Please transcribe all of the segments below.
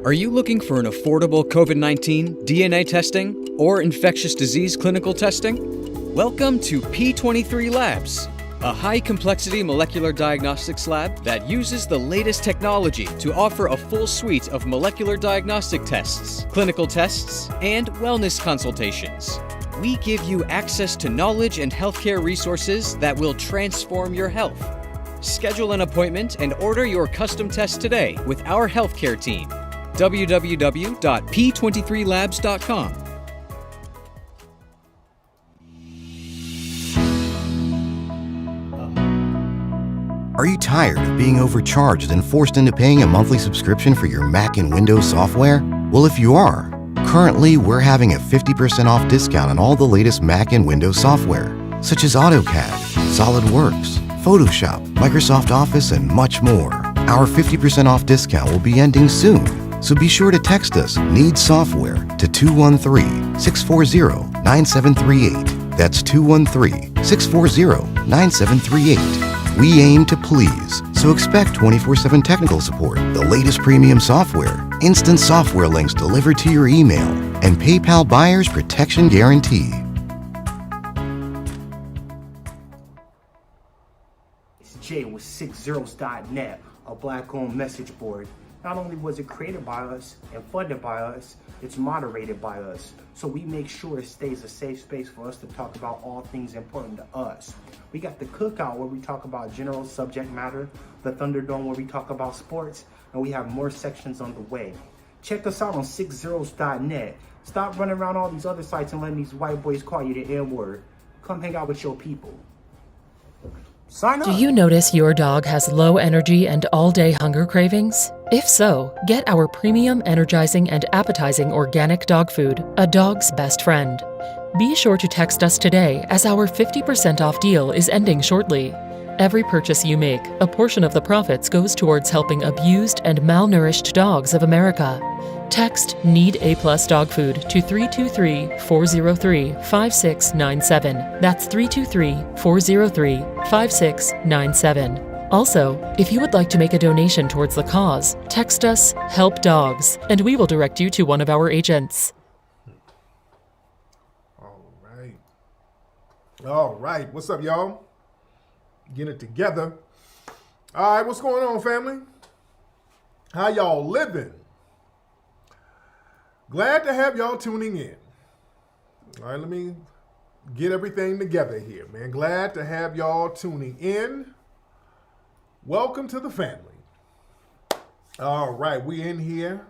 Are you looking for an affordable COVID-19 DNA testing or infectious disease clinical testing? Welcome to P23 Labs, a high-complexity molecular diagnostics lab that uses the latest technology to offer a full suite of molecular diagnostic tests, clinical tests, and wellness consultations. We give you access to knowledge and healthcare resources that will transform your health. Schedule an appointment and order your custom test today with our healthcare team. www.p23labs.com. Are you tired of being overcharged and forced into paying a monthly subscription for your Mac and Windows software? Well, if you are, currently we're having a 50% off discount on all the latest Mac and Windows software, such as AutoCAD, SolidWorks, Photoshop, Microsoft Office, and much more. Our 50% off discount will be ending soon, so be sure to text us "Need Software" to 213-640-9738. That's 213-640-9738. We aim to please, so expect 24/7 technical support, the latest premium software, instant software links delivered to your email, and PayPal Buyer's Protection Guarantee. It's Jay with 6zeros.net, a black-owned message board. Not only was it created by us and funded by us, it's moderated by us. So we make sure it stays a safe space for us to talk about all things important to us. We got the Cookout where we talk about general subject matter, the Thunderdome where we talk about sports, and we have more sections on the way. Check us out on 6zeros.net. Stop running around all these other sites and letting these white boys call you the N-word. Come hang out with your people. Sign up. Do you notice your dog has low energy and all-day hunger cravings? If so, get our premium, energizing, and appetizing organic dog food, a dog's best friend. Be sure to text us today as our 50% off deal is ending shortly. Every purchase you make, a portion of the profits goes towards helping abused and malnourished dogs of America. Text "Need A+ Dog Food" to 323-403-5697. That's 323-403-5697. Also, if you would like to make a donation towards the cause, text us "Help Dogs" and we will direct you to one of our agents. All right. What's up, y'all? Get it together. All right, what's going on, family? How y'all living? Glad to have y'all tuning in. All right, let me get everything together here, man. Glad to have y'all tuning in. Welcome to the family. All right, we in here.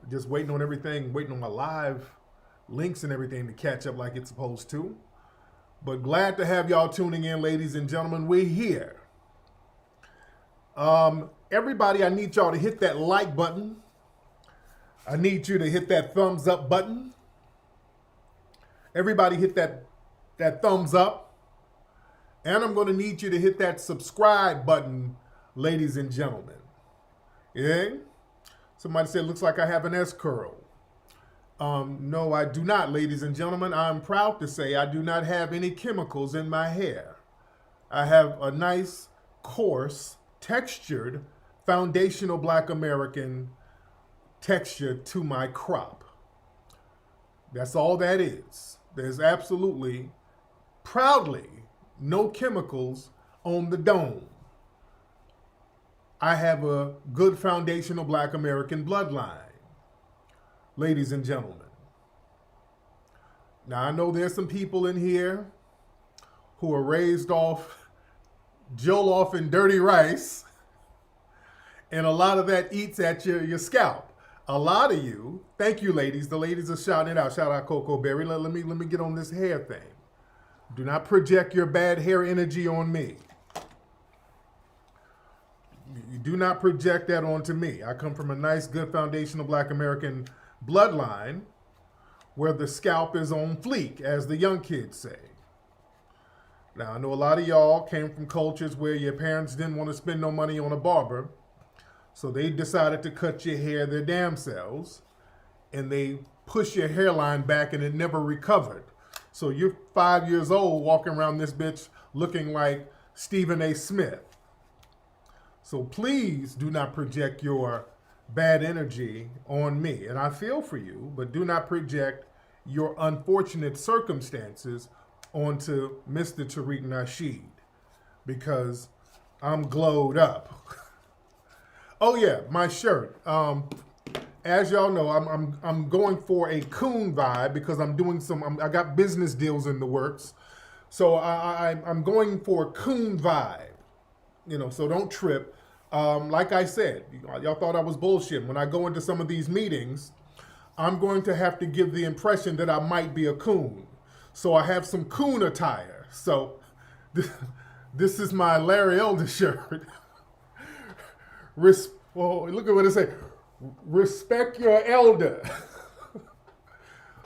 Just waiting on everything, waiting on my live links and everything to catch up like it's supposed to. But glad to have y'all tuning in, ladies and gentlemen. We're here. Everybody, I need y'all to hit that like button. I need you to hit that thumbs up button. Everybody hit that thumbs up. And I'm going to need you to hit that subscribe button, ladies and gentlemen. Yeah? Somebody said, looks like I have an S-curl. No, I do not, ladies and gentlemen. I'm proud to say I do not have any chemicals in my hair. I have a nice, coarse, textured, foundational Black American texture to my crop. That's all that is. There's absolutely, proudly, no chemicals on the dome. I have a good foundational Black American bloodline. Ladies and gentlemen. Now, I know there's some people in here who are raised off Jollof and dirty rice, and a lot of that eats at your scalp. A lot of you, thank you, ladies. The ladies are shouting it out. Shout out Coco Berry. Let me get on this hair thing. Do not project your bad hair energy on me. You do not project that onto me. I come from a nice, good, foundational Black American bloodline where the scalp is on fleek, as the young kids say. Now, I know a lot of y'all came from cultures where your parents didn't want to spend no money on a barber, so they decided to cut your hair their damn selves, and they push your hairline back and it never recovered. So you're 5 years old walking around this bitch looking like Stephen A. Smith. So please do not project your bad energy on me. And I feel for you, but do not project your unfortunate circumstances onto Mr. Tariq Nasheed, because I'm glowed up. Oh yeah, my shirt. As y'all know, I'm going for a coon vibe because I'm doing I got business deals in the works. So I'm going for a coon vibe, so don't trip. Like I said, y'all thought I was bullshit. When I go into some of these meetings, I'm going to have to give the impression that I might be a coon. So I have some coon attire. So this is my Larry Elder shirt. Well, look at what it says. Respect your elder.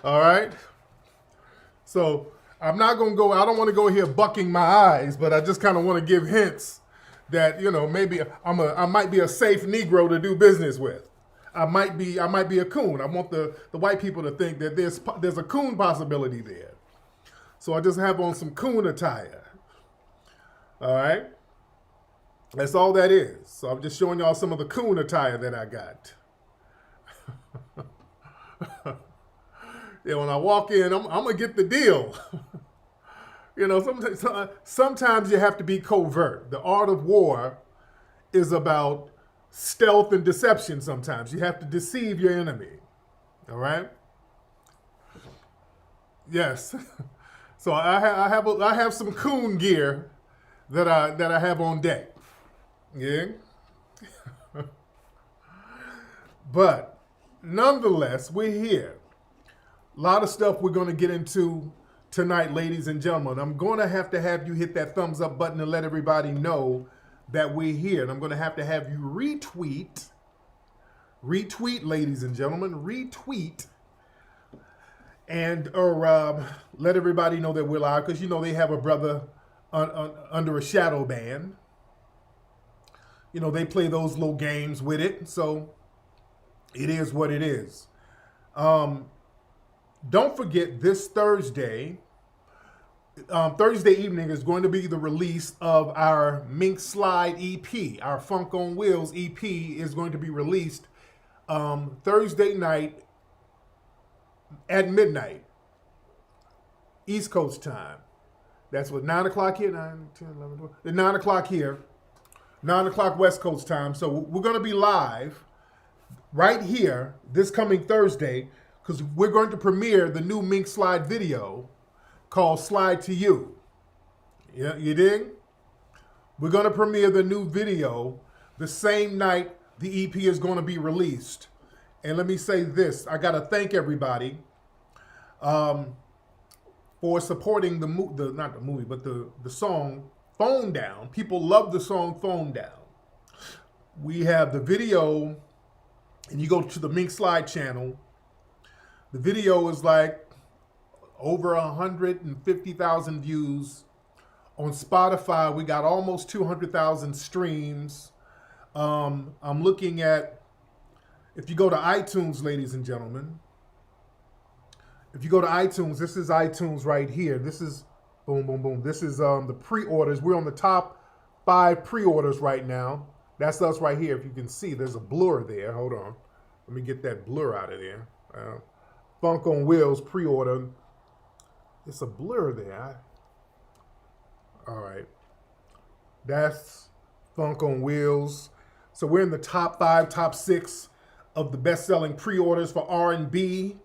All right? So I'm not going to go, I don't want to go here bucking my eyes, but I just kind of want to give hints that, maybe I might be a safe Negro to do business with. I might be a coon. I want the white people to think that there's a coon possibility there. So I just have on some coon attire. All right? That's all that is. So I'm just showing y'all some of the coon attire that I got. Yeah, when I walk in, I'm gonna get the deal. Sometimes you have to be covert. The art of war is about stealth and deception. Sometimes you have to deceive your enemy. All right. Yes. So I have some coon gear that I have on deck. Yeah. But nonetheless, we're here. A lot of stuff we're going to get into tonight, ladies and gentlemen. I'm going to have you hit that thumbs up button and let everybody know that we're here. And I'm going to have you retweet, ladies and gentlemen, retweet, and let everybody know that we're live, because they have a brother under a shadow ban. They play those little games with it, so it is what it is. Don't forget, this Thursday evening is going to be the release of our Mink Slide EP. Our Funk on Wheels EP is going to be released Thursday night at midnight, East Coast time. That's what, 9 o'clock here? 9, 10, 11, 12. 9 o'clock here. 9 o'clock West Coast time. So we're going to be live right here this coming Thursday, because we're going to premiere the new Mink Slide video called Slide to You. Yeah, you dig? We're going to premiere the new video the same night the EP is going to be released. And let me say this. I got to thank everybody for supporting the song Phone Down. People love the song Phone Down. We have the video, and you go to the Mink Slide channel. The video is like over 150,000 views. On Spotify, we got almost 200,000 streams. I'm looking at, if you go to iTunes, ladies and gentlemen, if you go to iTunes, this is iTunes right here. This is, boom, boom, boom. This is the pre-orders. We're on the top 5 pre-orders right now. That's us right here. If you can see, there's a blur there. Hold on. Let me get that blur out of there. Funk on Wheels pre-order. It's a blur there. All right. That's Funk on Wheels. So we're in the top 5, top 6 of the best-selling pre-orders for R&B.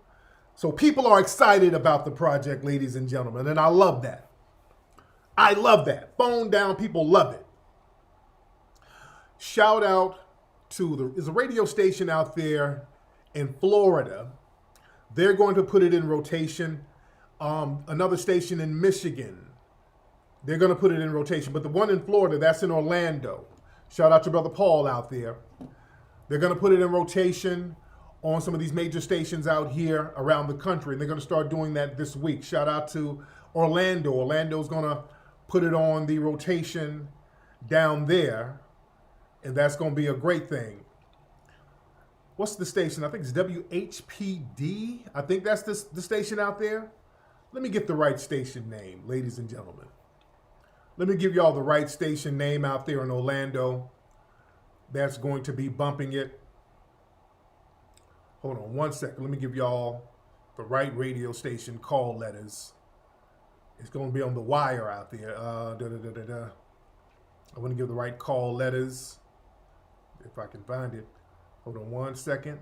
So people are excited about the project, ladies and gentlemen, and I love that. I love that. Phone Down, people love it. Shout out to there's a radio station out there in Florida. They're going to put it in rotation. Another station in Michigan, they're going to put it in rotation. But the one in Florida, that's in Orlando. Shout out to Brother Paul out there. They're going to put it in rotation on some of these major stations out here around the country. And they're going to start doing that this week. Shout out to Orlando. Orlando's going to put it on the rotation down there. And that's going to be a great thing. What's the station? I think it's WHPD. I think that's the station out there. Let me get the right station name, ladies and gentlemen. Let me give y'all the right station name out there in Orlando that's going to be bumping it. Hold on one second. Let me give y'all the right radio station call letters. It's going to be on the wire out there. I want to give the right call letters. If I can find it. Hold on one second.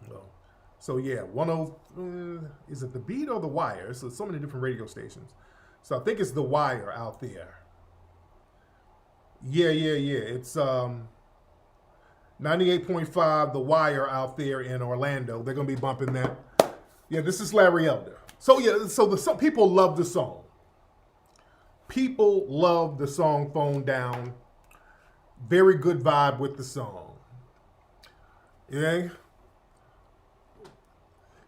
No. So yeah, is it the Beat or the Wire? So many different radio stations. So I think it's the Wire out there. Yeah. It's 98.5 The Wire out there in Orlando. They're gonna be bumping that. Yeah, this is Larry Elder. So yeah, some people love the song. People love the song Phone Down. Very good vibe with the song. Yeah.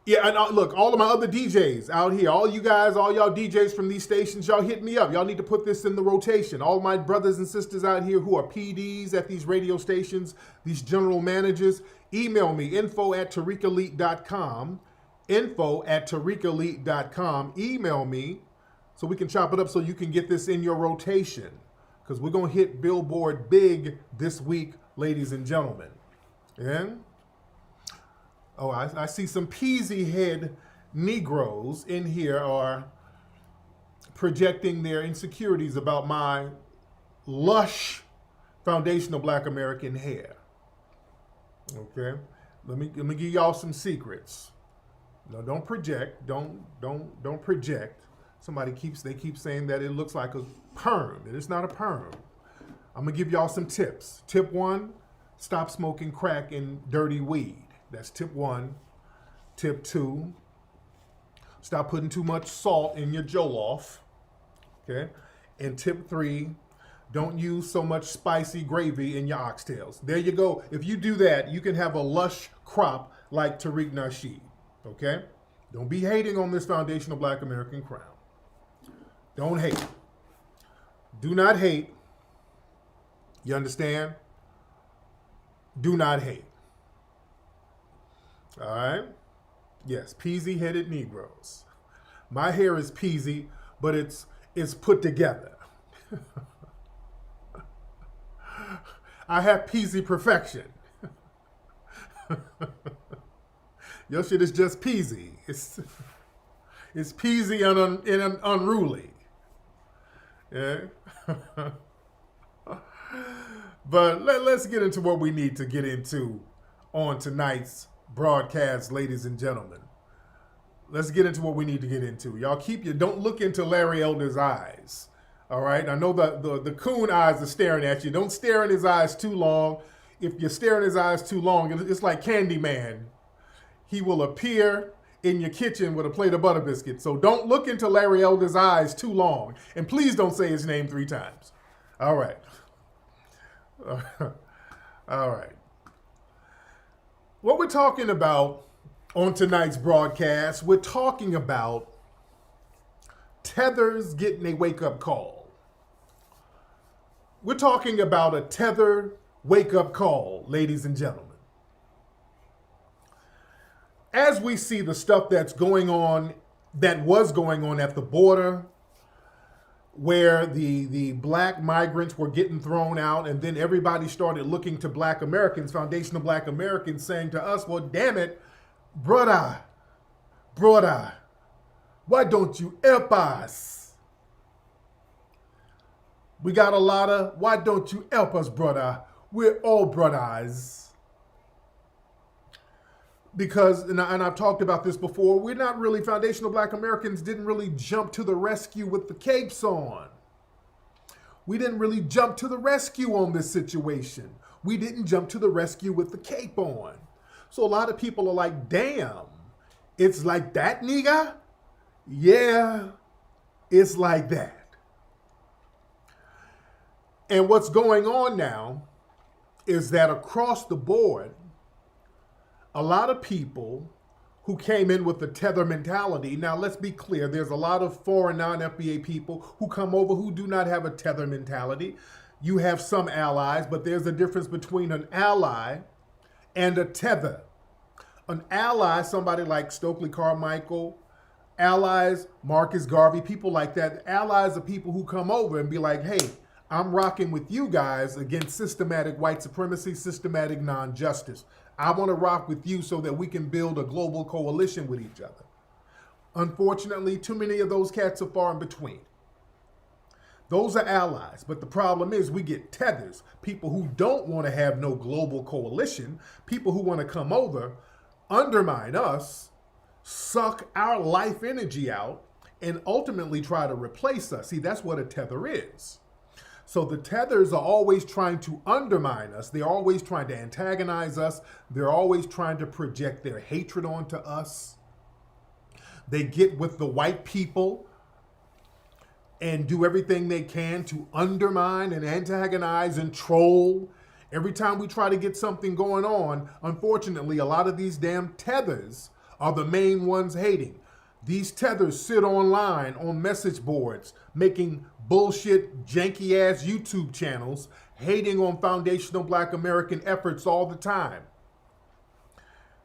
Yeah, and look, all of my other DJs out here, all you guys, all y'all DJs from these stations, y'all hit me up. Y'all need to put this in the rotation. All my brothers and sisters out here who are PDs at these radio stations, these general managers, email me, info@tariqelite.com, info@tariqelite.com. Email me so we can chop it up so you can get this in your rotation because we're going to hit Billboard big this week, ladies and gentlemen. Yeah? Oh, I see some peasy head Negroes in here are projecting their insecurities about my lush foundational Black American hair. Okay, let me give y'all some secrets. No, don't project. Don't project. They keep saying that it looks like a perm. It's not a perm. I'm gonna give y'all some tips. Tip 1: stop smoking crack and dirty weed. That's tip 1. Tip 2, stop putting too much salt in your jollof. Okay. And tip 3, don't use so much spicy gravy in your oxtails. There you go. If you do that, you can have a lush crop like Tariq Nasheed. Okay. Don't be hating on this foundational Black American crown. Don't hate. Do not hate. You understand? Do not hate. All right? Yes, peasy-headed Negroes. My hair is peasy, but it's put together. I have peasy perfection. Your shit is just peasy. It's peasy and unruly. Yeah? But let's get into what we need to get into on tonight's broadcast, ladies and gentlemen. Let's get into what we need to get into. Y'all don't look into Larry Elder's eyes. All right? I know the coon eyes are staring at you. Don't stare in his eyes too long. If you stare in his eyes too long, it's like Candyman. He will appear in your kitchen with a plate of butter biscuits. So don't look into Larry Elder's eyes too long. And please don't say his name 3 times. All right. All right. What we're talking about on tonight's broadcast, we're talking about Tether's getting a wake-up call. We're talking about a Tether wake-up call, ladies and gentlemen. As we see the stuff that was going on at the border, where the Black migrants were getting thrown out, and then everybody started looking to Black Americans, foundational Black Americans, saying to us, well, damn it, brother, why don't you help us? We got a lot of, why don't you help us, brother? We're all brothers. Because, and I've talked about this before, we're not really, foundational Black Americans didn't really jump to the rescue with the capes on. We didn't really jump to the rescue on this situation. We didn't jump to the rescue with the cape on. So a lot of people are like, damn, it's like that, nigga? Yeah, it's like that. And what's going on now is that across the board, a lot of people who came in with the Tether mentality. Now, let's be clear. There's a lot of foreign non-FBA people who come over who do not have a Tether mentality. You have some allies, but there's a difference between an ally and a Tether. An ally, somebody like Stokely Carmichael, allies, Marcus Garvey, people like that. Allies are people who come over and be like, hey, I'm rocking with you guys against systematic white supremacy, systematic non-justice. I want to rock with you so that we can build a global coalition with each other. Unfortunately, too many of those cats are far in between. Those are allies, but the problem is we get tethers, people who don't want to have no global coalition, people who want to come over, undermine us, suck our life energy out, and ultimately try to replace us. See, that's what a tether is. So the tethers are always trying to undermine us. They're always trying to antagonize us. They're always trying to project their hatred onto us. They get with the white people and do everything they can to undermine and antagonize and troll. Every time we try to get something going on, unfortunately, a lot of these damn tethers are the main ones hating. These tethers sit online on message boards, making bullshit, janky-ass YouTube channels, hating on foundational Black American efforts all the time.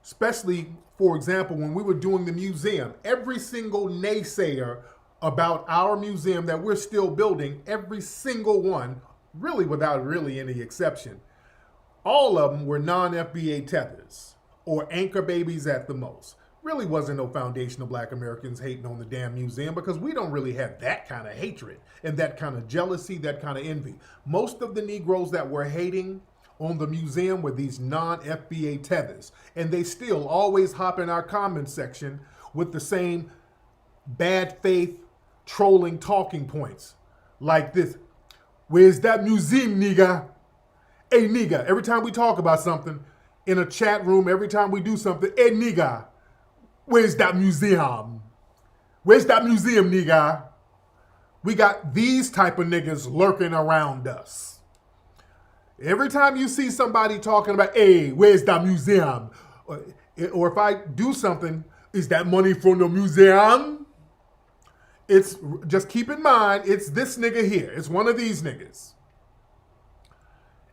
Especially, for example, when we were doing the museum, every single naysayer about our museum that we're still building, every single one, really without really any exception, all of them were non-FBA tethers or anchor babies at the most. Really wasn't no foundational Black Americans hating on the damn museum because we don't really have that kind of hatred and that kind of jealousy, that kind of envy. Most of the Negroes that were hating on the museum were these non-FBA tethers, and they still always hop in our comment section with the same bad faith trolling talking points like this. Where's that museum, nigga? Hey, nigga, every time we talk about something in a chat room, every time we do something, hey, nigga, where's that museum? Where's that museum, nigga? We got these type of niggas lurking around us. Every time you see somebody talking about, hey, where's that museum? Or if I do something, is that money from the museum? It's, just keep in mind, it's this nigga here. It's one of these niggas.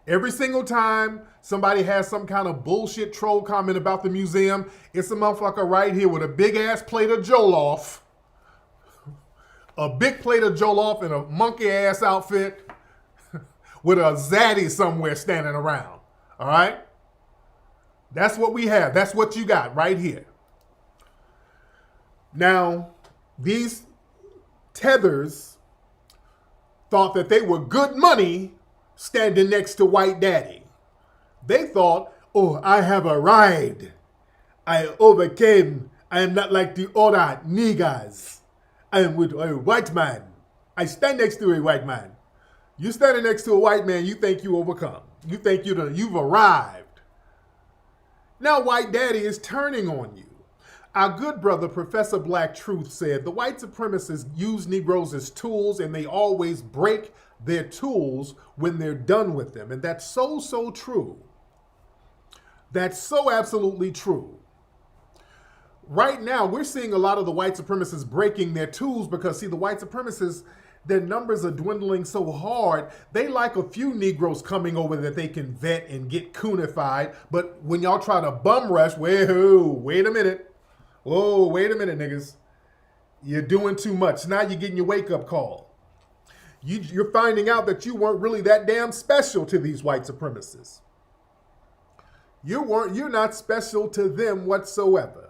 Every single time somebody has some kind of bullshit troll comment about the museum, it's a motherfucker right here with a big ass plate of Jollof, a big plate of Jollof in a monkey ass outfit with a zaddy somewhere standing around. All right? That's what we have. That's what you got right here. Now, these tethers thought that they were good money standing next to White Daddy. They thought, oh, I have arrived. I overcame. I am not like the other niggas. I am with a white man. I stand next to a white man. You standing next to a white man, you think you overcome. You think you've arrived. Now White Daddy is turning on you. Our good brother, Professor Black Truth, said the white supremacists use Negroes as tools and they always break their tools when they're done with them. And that's so, so true. That's so absolutely true. Right now, we're seeing a lot of the white supremacists breaking their tools because, see, the white supremacists, their numbers are dwindling so hard. They like a few Negroes coming over that they can vet and get coonified. But when y'all try to bum rush, wait a minute. Whoa, wait a minute, niggas. You're doing too much. Now you're getting your wake-up call. You're finding out that you weren't really that damn special to these white supremacists. You're not special to them whatsoever.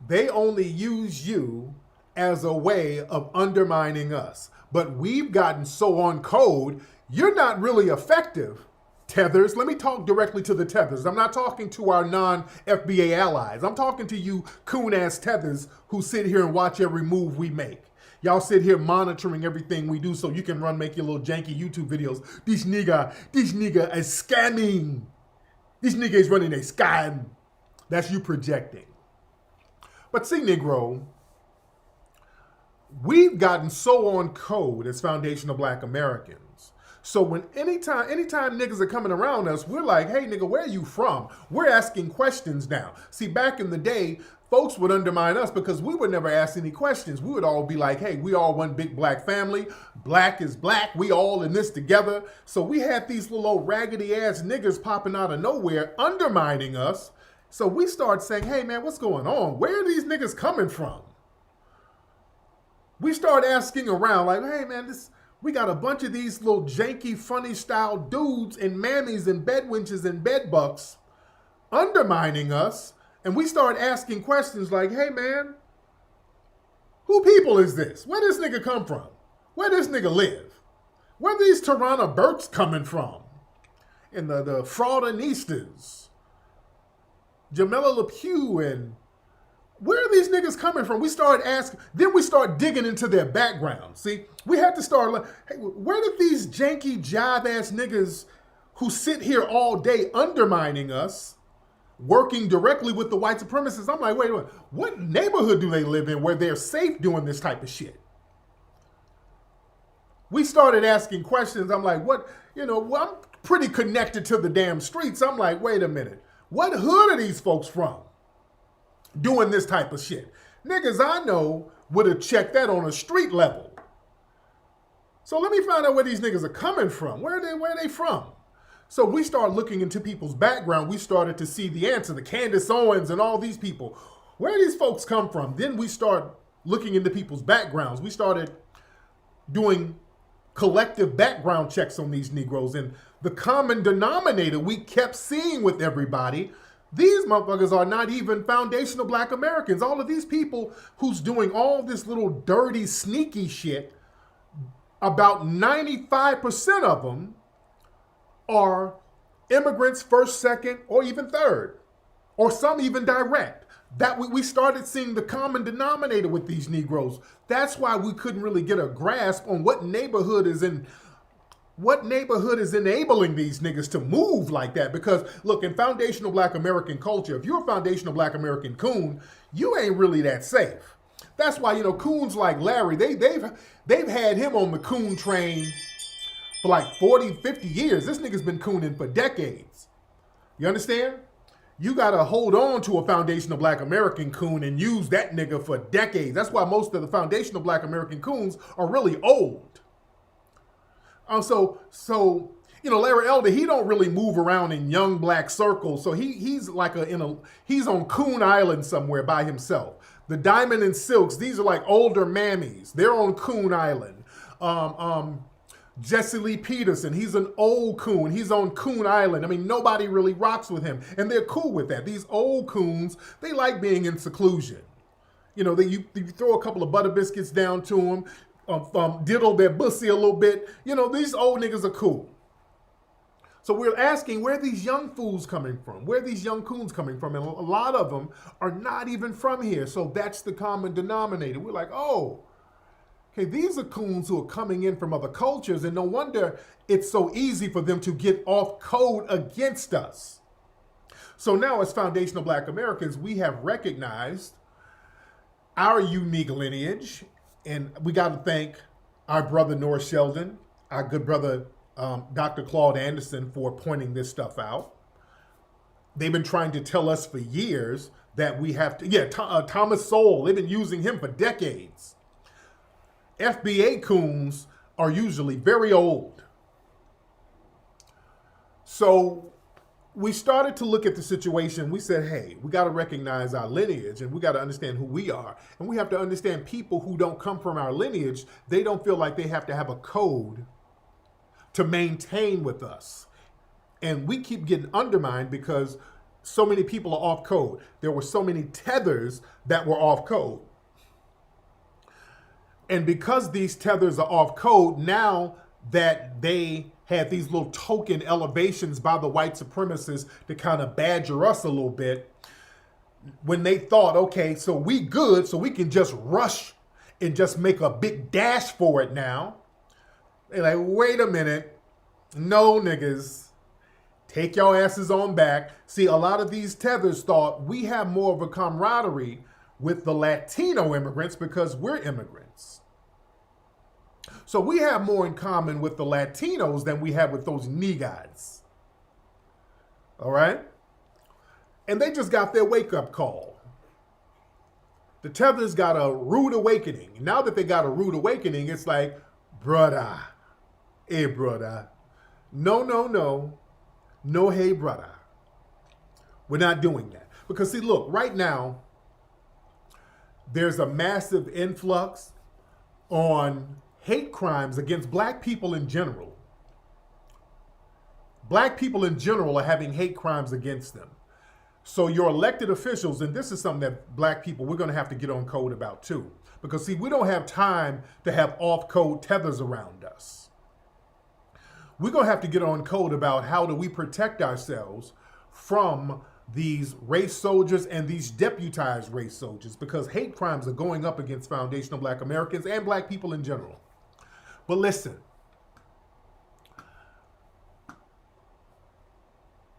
They only use you as a way of undermining us. But we've gotten so on code, you're not really effective, tethers. Let me talk directly to the tethers. I'm not talking to our non-FBA allies. I'm talking to you coon-ass tethers who sit here and watch every move we make. Y'all sit here monitoring everything we do so you can make your little janky YouTube videos. This nigga is scamming. This nigga is running a scam. That's you projecting. But see, Negro, we've gotten so on code as foundational Black Americans. So when anytime niggas are coming around us, we're like, hey nigga, where are you from? We're asking questions now. See, back in the day, folks would undermine us because we would never ask any questions. We would all be like, hey, we all one big Black family. Black is Black. We all in this together. So we had these little old raggedy ass niggas popping out of nowhere undermining us. So we start saying, hey man, what's going on? Where are these niggas coming from? We start asking around like, hey man, we got a bunch of these little janky, funny style dudes and mammies and bedwenches and bedbucks undermining us, and we start asking questions like, hey man, who people is this? Where this nigga come from? Where this nigga live? Where these Toronto Burks coming from? And the fraudinistas, Jamila LePew, and where are these niggas coming from? We start asking, then we start digging into their background. See, we had to start, hey, where did these janky jive ass niggas who sit here all day undermining us, working directly with the white supremacists? I'm like, wait, what neighborhood do they live in where they're safe doing this type of shit? We started asking questions. I'm like, what, I'm pretty connected to the damn streets. I'm like, wait a minute. What hood are these folks from doing this type of shit? Niggas I know would have checked that on a street level. So let me find out where these niggas are coming from. Where are they from? So we start looking into people's background. We started to see the answer, the Candace Owens and all these people. Where do these folks come from? Then we start looking into people's backgrounds. We started doing collective background checks on these Negroes, and the common denominator we kept seeing with everybody, these motherfuckers are not even foundational Black Americans. All of these people who's doing all this little dirty, sneaky shit, about 95% of them are immigrants first, second, or even third, or some even direct. That we started seeing the common denominator with these Negroes. That's why we couldn't really get a grasp on what neighborhood is enabling these niggas to move like that. Because look, in foundational Black American culture, if you're a foundational Black American coon, you ain't really that safe. That's why, coons like Larry, they've had him on the coon train for like 40, 50 years. This nigga's been cooning for decades. You understand? You gotta hold on to a foundational Black American coon and use that nigga for decades. That's why most of the foundational Black American coons are really old. So Larry Elder, he don't really move around in young Black circles. So he's like he's on Coon Island somewhere by himself. The Diamond and Silks, these are like older mammies. They're on Coon Island. Jesse Lee Peterson, he's an old coon. He's on Coon Island. I mean, nobody really rocks with him. And they're cool with that. These old coons, they like being in seclusion. You throw a couple of butter biscuits down to them, diddle their bussy a little bit. These old niggas are cool. So we're asking, where are these young fools coming from? Where are these young coons coming from? And a lot of them are not even from here. So that's the common denominator. We're like, oh, okay, these are coons who are coming in from other cultures, and no wonder it's so easy for them to get off code against us. So now as foundational Black Americans, we have recognized our unique lineage, and we got to thank our brother Norris Sheldon, our good brother Dr. Claude Anderson for pointing this stuff out. They've been trying to tell us for years that we have to, Thomas Sowell, they've been using him for decades. FBA coons are usually very old. So we started to look at the situation. We said, hey, we got to recognize our lineage, and we got to understand who we are. And we have to understand people who don't come from our lineage, they don't feel like they have to have a code to maintain with us. And we keep getting undermined because so many people are off code. There were so many tethers that were off code. And because these tethers are off code, now that they had these little token elevations by the white supremacists to kind of badger us a little bit, when they thought, okay, so we good, so we can just rush and just make a big dash for it now. They're like, wait a minute. No, niggas. Take your asses on back. See, a lot of these tethers thought we have more of a camaraderie with the Latino immigrants because we're immigrants. So we have more in common with the Latinos than we have with those niggas. All right? And they just got their wake-up call. The tethers got a rude awakening. Now that they got a rude awakening, it's like, brother, hey, brother. No, hey, brother. We're not doing that. Because see, look, right now, there's a massive influx on hate crimes against black people in general. Black people in general are having hate crimes against them. So your elected officials, and this is something that black people, we're going to have to get on code about too. Because see, we don't have time to have off-code tethers around us. We're going to have to get on code about how do we protect ourselves from these race soldiers and these deputized race soldiers, because hate crimes are going up against foundational black Americans and black people in general. But listen,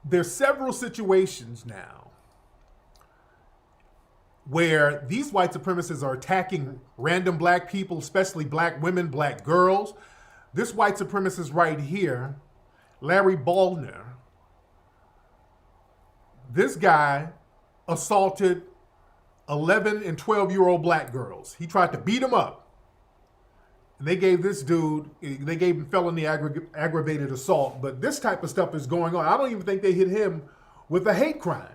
there's several situations now where these white supremacists are attacking random black people, especially black women, black girls. This white supremacist right here, Larry Baldner, this guy assaulted 11 and 12-year-old black girls. He tried to beat them up. And they gave this dude, they gave him felony aggravated assault. But this type of stuff is going on. I don't even think they hit him with a hate crime.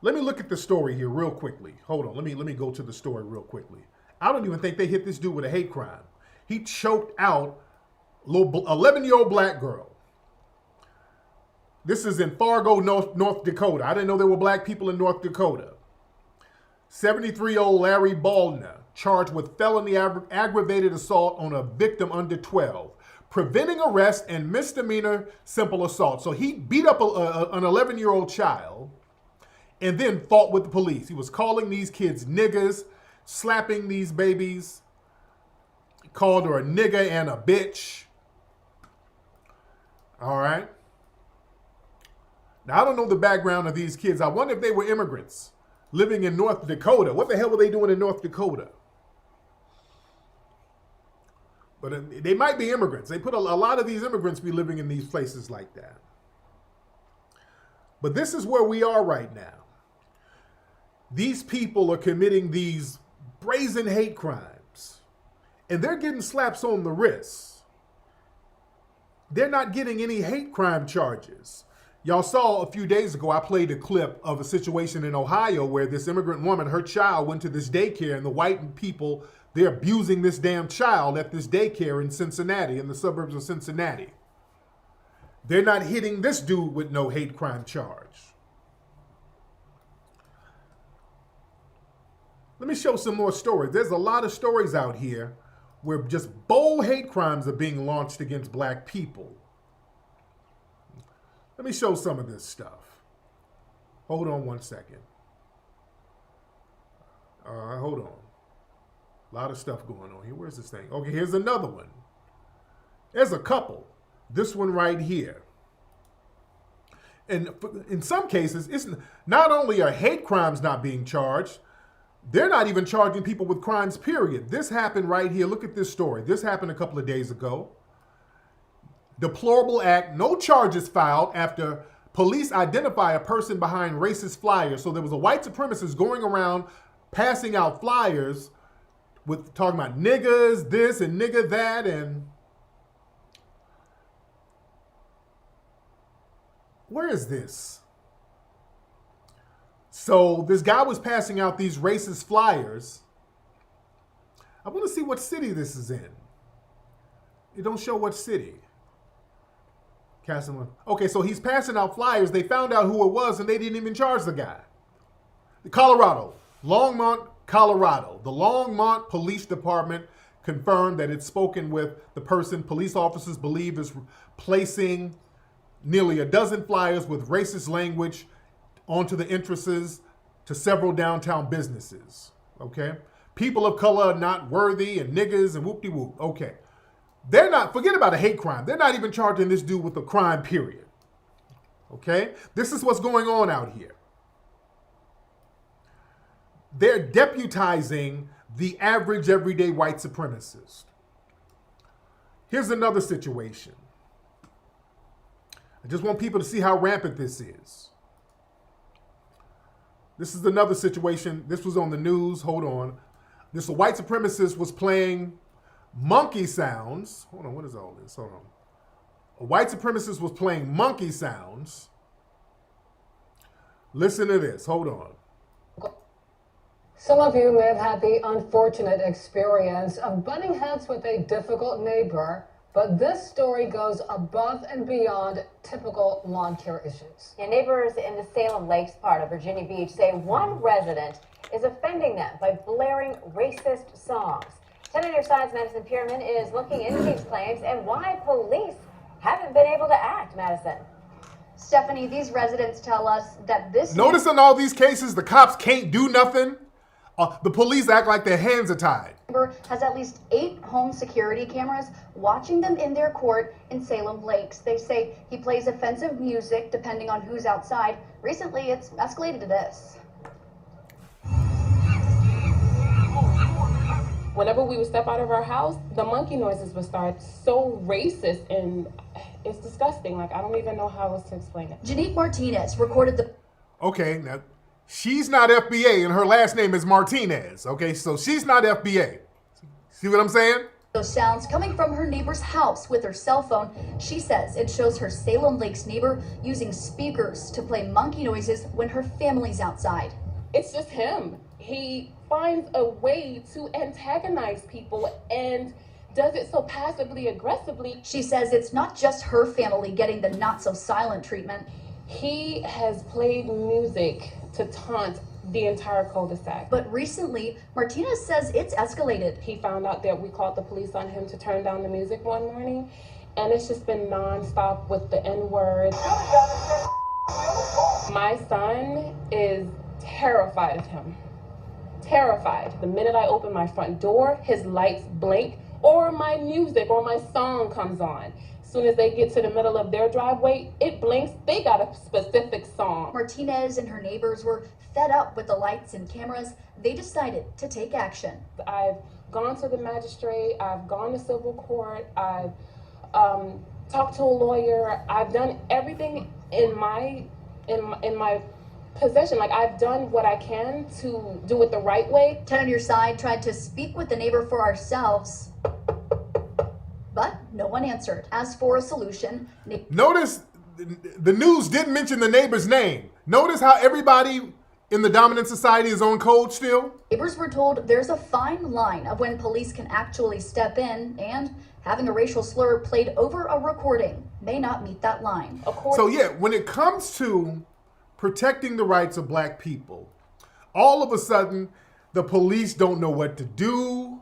Let me look at the story here real quickly. Hold on, let me go to the story real quickly. I don't even think they hit this dude with a hate crime. He choked out a little 11-year-old black girl. This is in Fargo, North Dakota. I didn't know there were black people in North Dakota. 73-year-old Larry Baldner, charged with felony aggravated assault on a victim under 12, preventing arrest and misdemeanor simple assault. So he beat up an 11-year-old child and then fought with the police. He was calling these kids niggas, slapping these babies, called her a nigga and a bitch. All right. Now, I don't know the background of these kids. I wonder if they were immigrants living in North Dakota. What the hell were they doing in North Dakota? But they might be immigrants. They put a lot of these immigrants be living in these places like that. But this is where we are right now. These people are committing these brazen hate crimes, and they're getting slaps on the wrists. They're not getting any hate crime charges. Y'all saw a few days ago, I played a clip of a situation in Ohio where this immigrant woman, her child went to this daycare, and the white people, they're abusing this damn child at this daycare in Cincinnati, in the suburbs of Cincinnati. They're not hitting this dude with no hate crime charge. Let me show some more stories. There's a lot of stories out here where just bold hate crimes are being launched against black people. Let me show some of this stuff. Hold on one second. Hold on. A lot of stuff going on here. Where's this thing? Okay, here's another one. There's a couple. This one right here. And in some cases, it's not only are hate crimes not being charged, they're not even charging people with crimes, period. This happened right here. Look at this story. This happened a couple of days ago. Deplorable act, no charges filed after police identify a person behind racist flyers. So there was a white supremacist going around passing out flyers with talking about niggas this and nigga that, and where is this? So this guy was passing out these racist flyers. I want to see what city this is in. It don't show what city. Okay, so he's passing out flyers. They found out who it was, and they didn't even charge the guy. Colorado, Longmont, Colorado. The Longmont Police Department confirmed that it's spoken with the person police officers believe is placing nearly a dozen flyers with racist language onto the entrances to several downtown businesses. Okay? People of color are not worthy, and niggas and whoop-de-whoop. Okay. They're not, forget about a hate crime. They're not even charging this dude with a crime, period. Okay? This is what's going on out here. They're deputizing the average everyday white supremacist. Here's another situation. I just want people to see how rampant this is. This is another situation. This was on the news. Hold on. This white supremacist was playing monkey sounds. Hold on, what is all this? Hold on. A white supremacist was playing monkey sounds. Listen to this. Hold on. Some of you may have had the unfortunate experience of butting heads with a difficult neighbor But this story goes above and beyond typical lawn care issues. Yeah, neighbors in the Salem Lakes part of Virginia Beach say one resident is offending them by blaring racist songs. 10 on your side's Madison Pierman is looking into these claims and why police haven't been able to act, Madison. Stephanie, these residents tell us that this... Notice in all these cases, the cops can't do nothing. The police act like their hands are tied. Has at least 8 home security cameras watching them in their court in Salem Lakes. They say he plays offensive music depending on who's outside. Recently, it's escalated to this. Whenever we would step out of our house, the monkey noises would start. So racist, and it's disgusting. Like, I don't even know how else to explain it. Janique Martinez recorded the... Okay, now, she's not FBA and her last name is Martinez. Okay, so she's not FBA. See what I'm saying? Those sounds coming from her neighbor's house with her cell phone. She says it shows her Salem Lakes neighbor using speakers to play monkey noises when her family's outside. It's just him. He finds a way to antagonize people and does it so passively aggressively. She says it's not just her family getting the not so silent treatment. He has played music to taunt the entire cul-de-sac. But recently, Martinez says it's escalated. He found out that we called the police on him to turn down the music one morning, and it's just been non-stop with the N-word. My son is terrified of him. Terrified. The minute I open my front door, his lights blink, or my music or my song comes on. As soon as they get to the middle of their driveway, it blinks. They got a specific song. Martinez and her neighbors were fed up with the lights and cameras. They decided to take action. I've gone to the magistrate. I've gone to civil court. I've talked to a lawyer. I've done everything in my possession. Like, I've done what I can to do it the right way. 10 on your side tried to speak with the neighbor for ourselves, but no one answered. As for a solution, Notice the news didn't mention the neighbor's name. Notice how everybody in the dominant society is on code still? Neighbors were told there's a fine line of when police can actually step in, and having a racial slur played over a recording may not meet that line. So yeah, when it comes to protecting the rights of black people, all of a sudden the police don't know what to do.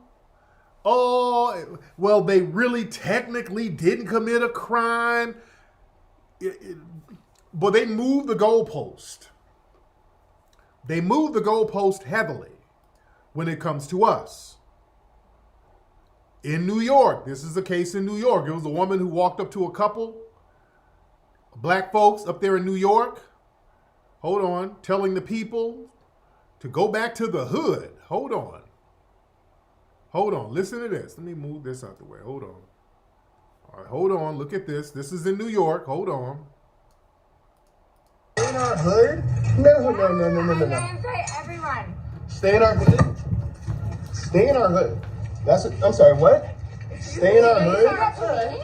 Oh, well, they really technically didn't commit a crime. But they moved the goalpost. They moved the goalpost heavily when it comes to us. In New York, this is a case in New York. It was a woman who walked up to a couple, black folks up there in New York, telling the people to go back to the hood. Hold on, listen to this. Let me move this out the way, hold on. All right, hold on, look at this. This is in New York, hold on. Stay in our hood? No. Everyone. Stay in our hood? Stay in our hood. I'm sorry, what? Stay in our hood?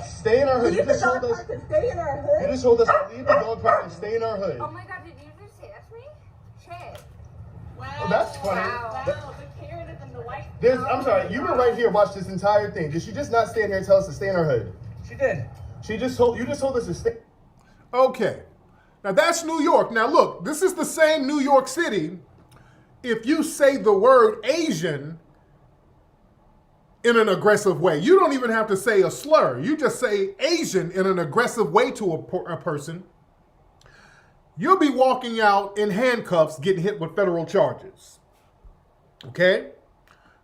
Stay in our hood. You just told us to stay in our hood? You just told us to leave the dog park and stay in our hood. Oh my God, did you just say that to me? Shit. Wow. Oh, that's funny. Wow. The Karen is in the white. I'm sorry, you were right here, watch this entire thing. Did she just not stand here and tell us to stay in our hood? She did. You just told us to stay. Okay, now that's New York. Now look, this is the same New York City. If you say the word Asian in an aggressive way, you don't even have to say a slur. You just say Asian in an aggressive way to a person. You'll be walking out in handcuffs, getting hit with federal charges. Okay?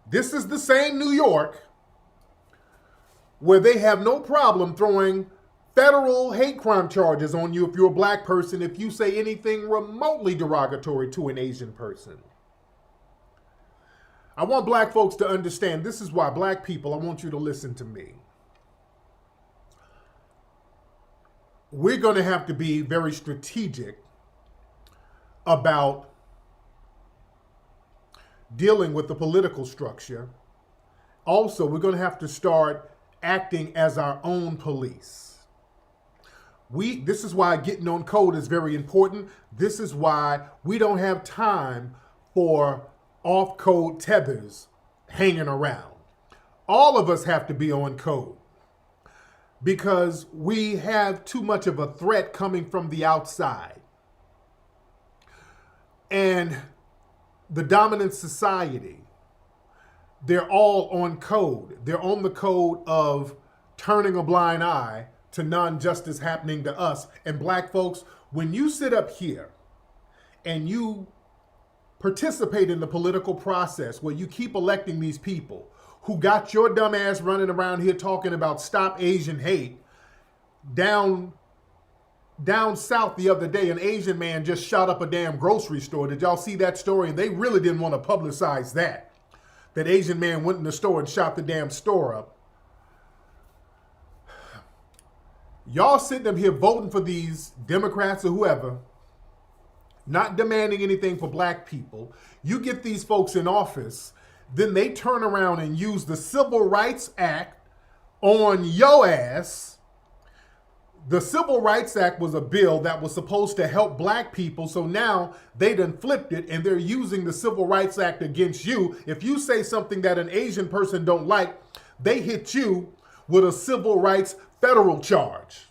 This is the same New York where they have no problem throwing federal hate crime charges on you if you're a black person, if you say anything remotely derogatory to an Asian person. I want black folks to understand, this is why black people, I want you to listen to me. We're going to have to be very strategic about dealing with the political structure. Also, we're going to have to start acting as our own police. This is why getting on code is very important. This is why we don't have time for off-code tethers hanging around. All of us have to be on code. because we have too much of a threat coming from the outside. And the dominant society, they're all on code. They're on the code of turning a blind eye to non-justice happening to us. And black folks, when you sit up here and you participate in the political process where you keep electing these people who got your dumb ass running around here talking about stop Asian hate. Down south the other day, an Asian man just shot up a damn grocery store. Did y'all see that story? And they really didn't want to publicize that. That Asian man went in the store and shot the damn store up. Y'all sitting up here voting for these Democrats or whoever, not demanding anything for black people. You get these folks in office, then they turn around and use the Civil Rights Act on your ass. The Civil Rights Act was a bill that was supposed to help black people, so now they done flipped it and they're using the Civil Rights Act against you. If you say something that an Asian person don't like, they hit you with a civil rights federal charge.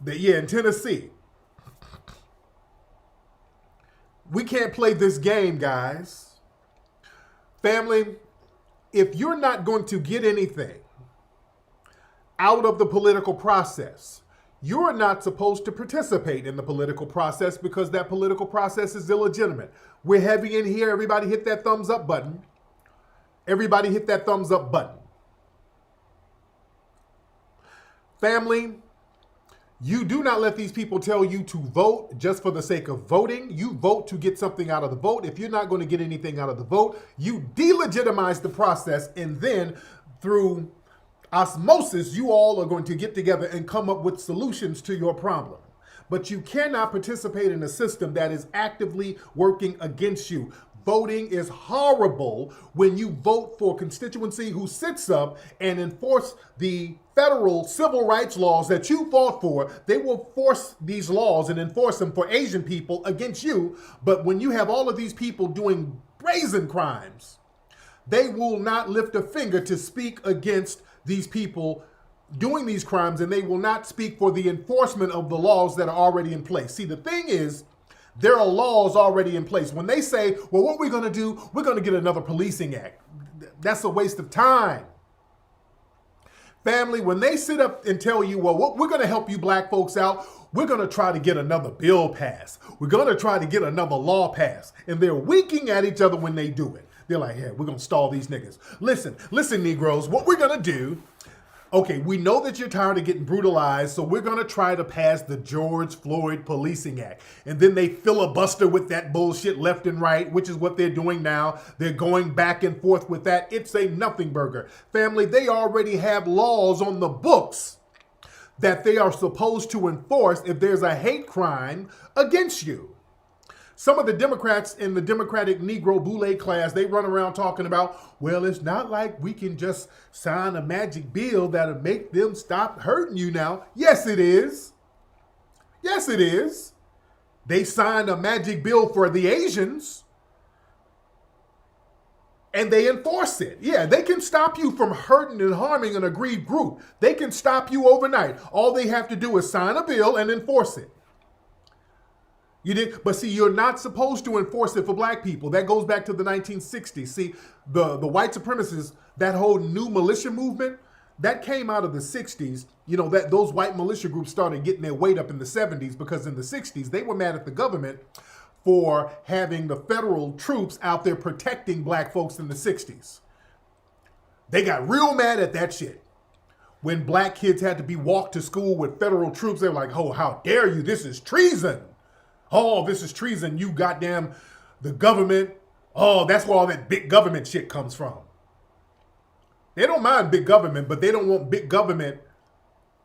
In Tennessee. We can't play this game, guys. Family, if you're not going to get anything out of the political process, you're not supposed to participate in the political process because that political process is illegitimate. We're heavy in here. Everybody hit that thumbs up button. Everybody hit that thumbs up button. Family, you do not let these people tell you to vote just for the sake of voting. You vote to get something out of the vote. If you're not going to get anything out of the vote, you delegitimize the process, and then through osmosis, you all are going to get together and come up with solutions to your problem. But you cannot participate in a system that is actively working against you. Voting is horrible when you vote for a constituency who sits up and enforce the federal civil rights laws that you fought for. They will force these laws and enforce them for Asian people against you. But when you have all of these people doing brazen crimes, they will not lift a finger to speak against these people doing these crimes, and they will not speak for the enforcement of the laws that are already in place. See, the thing is, there are laws already in place. When they say, well, what we're going to do, we're going to get another policing act. That's a waste of time. Family, when they sit up and tell you, well, we're going to help you black folks out, we're going to try to get another bill passed. We're going to try to get another law passed. And they're winking at each other when they do it. They're like, yeah, we're going to stall these niggas. Listen, Negroes, what we're going to do, okay, we know that you're tired of getting brutalized, so we're going to try to pass the George Floyd Policing Act. And then they filibuster with that bullshit left and right, which is what they're doing now. They're going back and forth with that. It's a nothing burger. Family, they already have laws on the books that they are supposed to enforce if there's a hate crime against you. Some of the Democrats in the Democratic Negro Boule class, they run around talking about, well, it's not like we can just sign a magic bill that'll make them stop hurting you now. Yes, it is. Yes, it is. They signed a magic bill for the Asians and they enforce it. Yeah, they can stop you from hurting and harming an aggrieved group. They can stop you overnight. All they have to do is sign a bill and enforce it. You did, but see, you're not supposed to enforce it for black people. That goes back to the 1960s. See, the white supremacists, that whole new militia movement, that came out of the 60s. You know, that those white militia groups started getting their weight up in the 70s because in the 60s, they were mad at the government for having the federal troops out there protecting black folks in the 60s. They got real mad at that shit. When black kids had to be walked to school with federal troops, they were like, oh, how dare you? This is treason. Oh, this is treason, you goddamn, the government. Oh, that's where all that big government shit comes from. They don't mind big government, but they don't want big government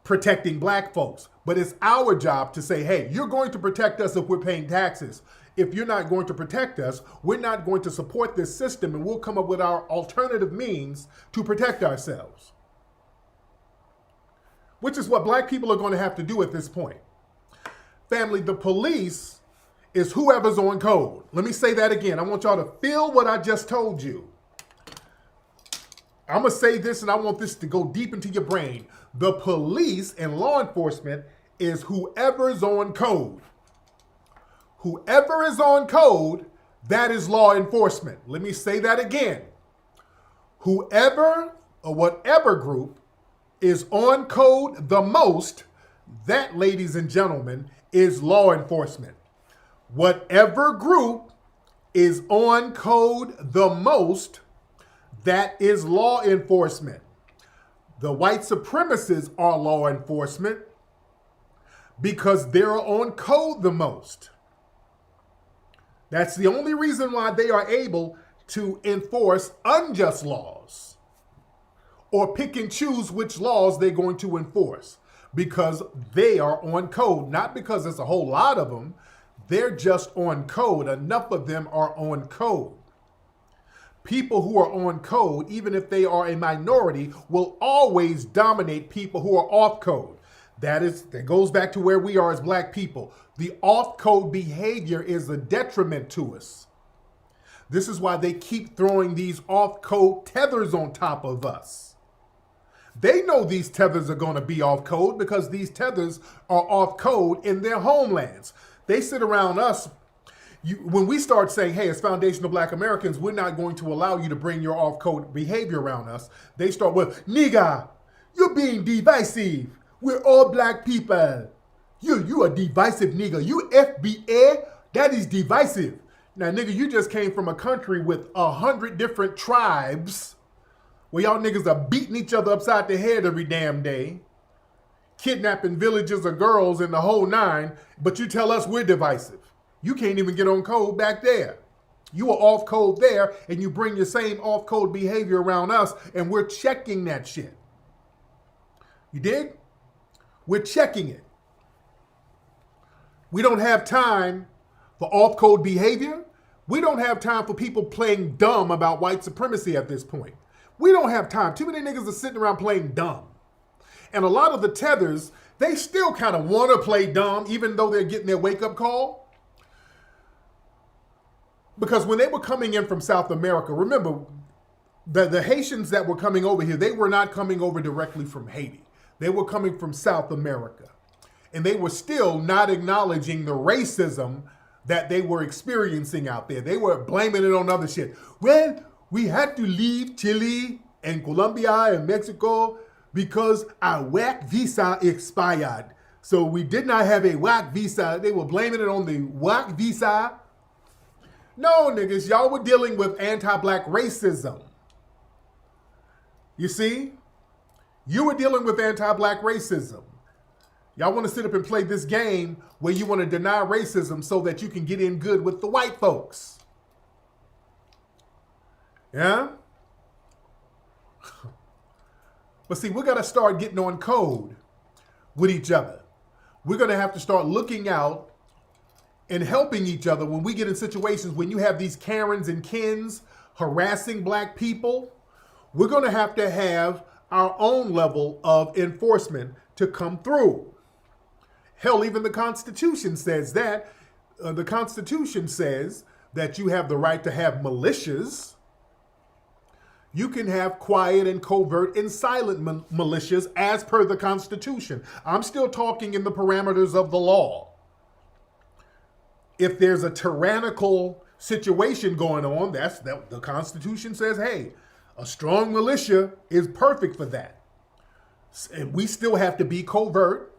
protecting black folks. But it's our job to say, hey, you're going to protect us if we're paying taxes. If you're not going to protect us, we're not going to support this system, and we'll come up with our alternative means to protect ourselves. Which is what black people are going to have to do at this point. Family, the police is whoever's on code. Let me say that again. I want y'all to feel what I just told you. I'm going to say this, and I want this to go deep into your brain. The police and law enforcement is whoever's on code. Whoever is on code, that is law enforcement. Let me say that again. Whoever or whatever group is on code the most, that, ladies and gentlemen, is law enforcement. Whatever group is on code the most, that is law enforcement. The white supremacists are law enforcement because they're on code the most. That's the only reason why they are able to enforce unjust laws or pick and choose which laws they're going to enforce, because they are on code, not because there's a whole lot of them. They're just on code. Enough of them are on code. People who are on code, even if they are a minority, will always dominate people who are off code. That goes back to where we are as black people. The off-code behavior is a detriment to us. This is why they keep throwing these off-code tethers on top of us. They know these tethers are going to be off-code because these tethers are off-code in their homelands. They sit around us. When we start saying, hey, as foundational black Americans, we're not going to allow you to bring your off-code behavior around us, they start with, nigga, you're being divisive. We're all black people. You a divisive nigga. You FBA, that is divisive. Now, nigga, you just came from a country with 100 different tribes where y'all niggas are beating each other upside the head every damn day, kidnapping villages of girls and the whole nine, but you tell us we're divisive. You can't even get on code back there. You are off code there, and you bring your same off code behavior around us, and we're checking that shit. You dig? We're checking it. We don't have time for off-code behavior. We don't have time for people playing dumb about white supremacy at this point. We don't have time. Too many niggas are sitting around playing dumb. And a lot of the tethers, they still kind of want to play dumb, even though they're getting their wake-up call. Because when they were coming in from South America, remember, the Haitians that were coming over here, they were not coming over directly from Haiti. They were coming from South America. And they were still not acknowledging the racism that they were experiencing out there. They were blaming it on other shit. Well, we had to leave Chile and Colombia and Mexico because our WAC visa expired. So we did not have a WAC visa. They were blaming it on the WAC visa. No, niggas, y'all were dealing with anti-black racism. You see? You were dealing with anti-black racism. Y'all want to sit up and play this game where you want to deny racism so that you can get in good with the white folks. Yeah? But see, we got to start getting on code with each other. We're going to have to start looking out and helping each other when we get in situations when you have these Karens and Kens harassing black people. We're going to have our own level of enforcement to come through. Hell, even the Constitution says that. The Constitution says that you have the right to have militias. You can have quiet and covert and silent militias as per the Constitution. I'm still talking in the parameters of the law. If there's a tyrannical situation going on, the Constitution says, hey, a strong militia is perfect for that. And we still have to be covert,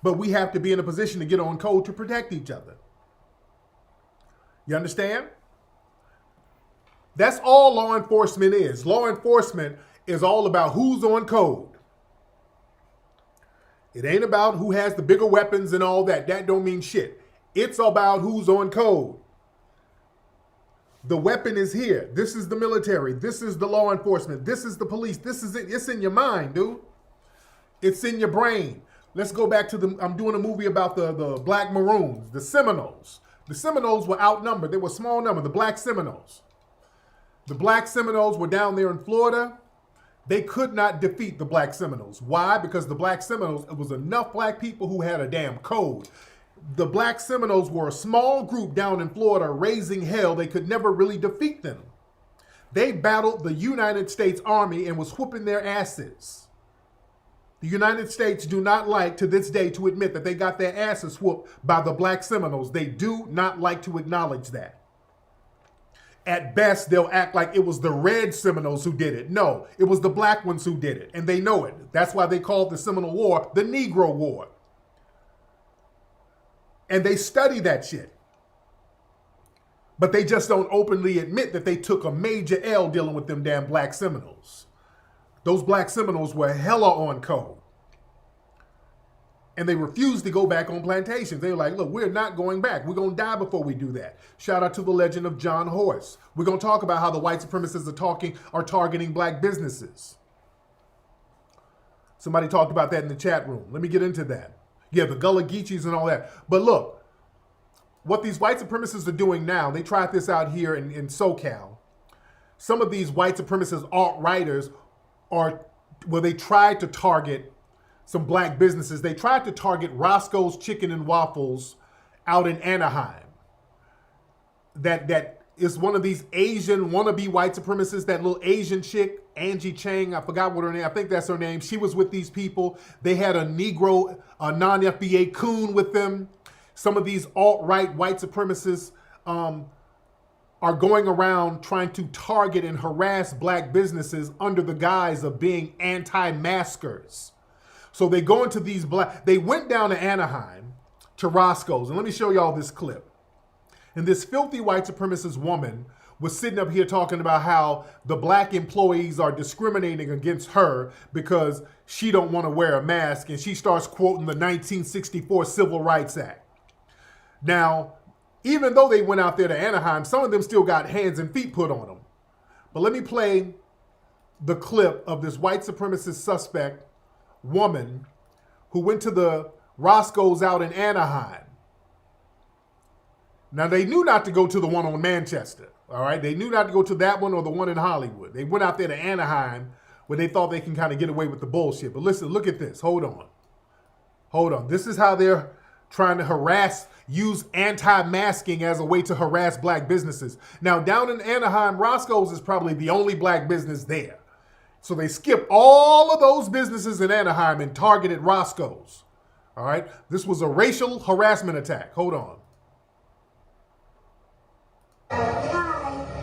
but we have to be in a position to get on code to protect each other. You understand? That's all law enforcement is. Law enforcement is all about who's on code. It ain't about who has the bigger weapons and all that. That don't mean shit. It's about who's on code. The weapon is here. This is the military. This is the law enforcement. This is the police. This is it. It's in your mind, dude. It's in your brain. Let's go back to I'm doing a movie about the Black Maroons, the Seminoles. The Seminoles were outnumbered. They were a small number, the Black Seminoles. The Black Seminoles were down there in Florida. They could not defeat the Black Seminoles. Why? Because the Black Seminoles, it was enough black people who had a damn code. The Black Seminoles were a small group down in Florida raising hell. They could never really defeat them. They battled the United States Army and was whooping their asses. The United States do not like to this day to admit that they got their asses whooped by the Black Seminoles. They do not like to acknowledge that. At best, they'll act like it was the red Seminoles who did it. No, it was the black ones who did it, and they know it. That's why they called the Seminole War the Negro War. And they study that shit. But they just don't openly admit that they took a major L dealing with them damn Black Seminoles. Those Black Seminoles were hella on code. And they refused to go back on plantations. They were like, look, we're not going back. We're going to die before we do that. Shout out to the legend of John Horse. We're going to talk about how the white supremacists are targeting black businesses. Somebody talked about that in the chat room. Let me get into that. Yeah, the Gullah Geechees and all that. But look, what these white supremacists are doing now, they tried this out here in SoCal. Some of these white supremacist alt-righters they tried to target some black businesses. They tried to target Roscoe's Chicken and Waffles out in Anaheim. That is one of these Asian wannabe white supremacists, that little Asian chick, Angie Chang, I forgot what her name, I think that's her name. She was with these people. They had a Negro, a non-FBA coon with them. Some of these alt-right white supremacists are going around trying to target and harass black businesses under the guise of being anti-maskers. So they go into they went down to Anaheim to Roscoe's, and let me show y'all this clip. And this filthy white supremacist woman was sitting up here talking about how the black employees are discriminating against her because she don't want to wear a mask, and she starts quoting the 1964 Civil Rights Act. Now, even though they went out there to Anaheim, some of them still got hands and feet put on them. But let me play the clip of this white supremacist suspect woman who went to the Roscoe's out in Anaheim. Now, they knew not to go to the one on Manchester, all right? They knew not to go to that one or the one in Hollywood. They went out there to Anaheim where they thought they can kind of get away with the bullshit. But listen, look at this. Hold on. This is how they're trying to use anti-masking as a way to harass black businesses. Now, down in Anaheim, Roscoe's is probably the only black business there. So they skipped all of those businesses in Anaheim and targeted Roscoe's. All right? This was a racial harassment attack. Hold on.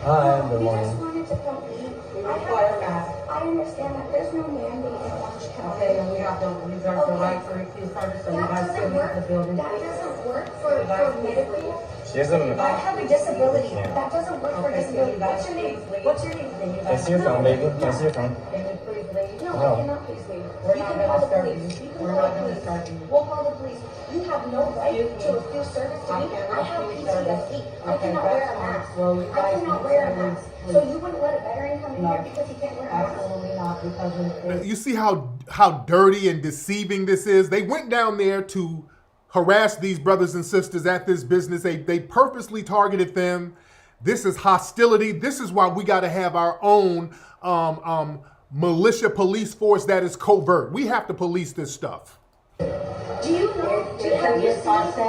Hi, good morning. We just wanted to come eat. We require masks. I understand that there's no mandate in Orange County. Okay, and we have to reserve the right to refuse service, so you guys still leave the building. That doesn't work for medically. She doesn't. I have a disability. That doesn't work for disability. What's your name? What's your name? Can I see your phone, baby? Can I see your phone? Can you please leave? No, No. I cannot please leave. We're You not can gonna call the start police. you. You can We're call not the gonna police. start you. We'll call the police. You have no right to refuse service to me. I have PTSD. I cannot wear a mask. Well, you I guys cannot need wear a service, mask. please. So you wouldn't let a veteran come in No. here because he can't wear a mask? Absolutely not, because You see how dirty and deceiving this is? They went down there to harass these brothers and sisters at this business. They purposely targeted them. This is hostility. This is why we got to have our own militia police force that is covert. We have to police this stuff. Do you know? Have you it's our seen?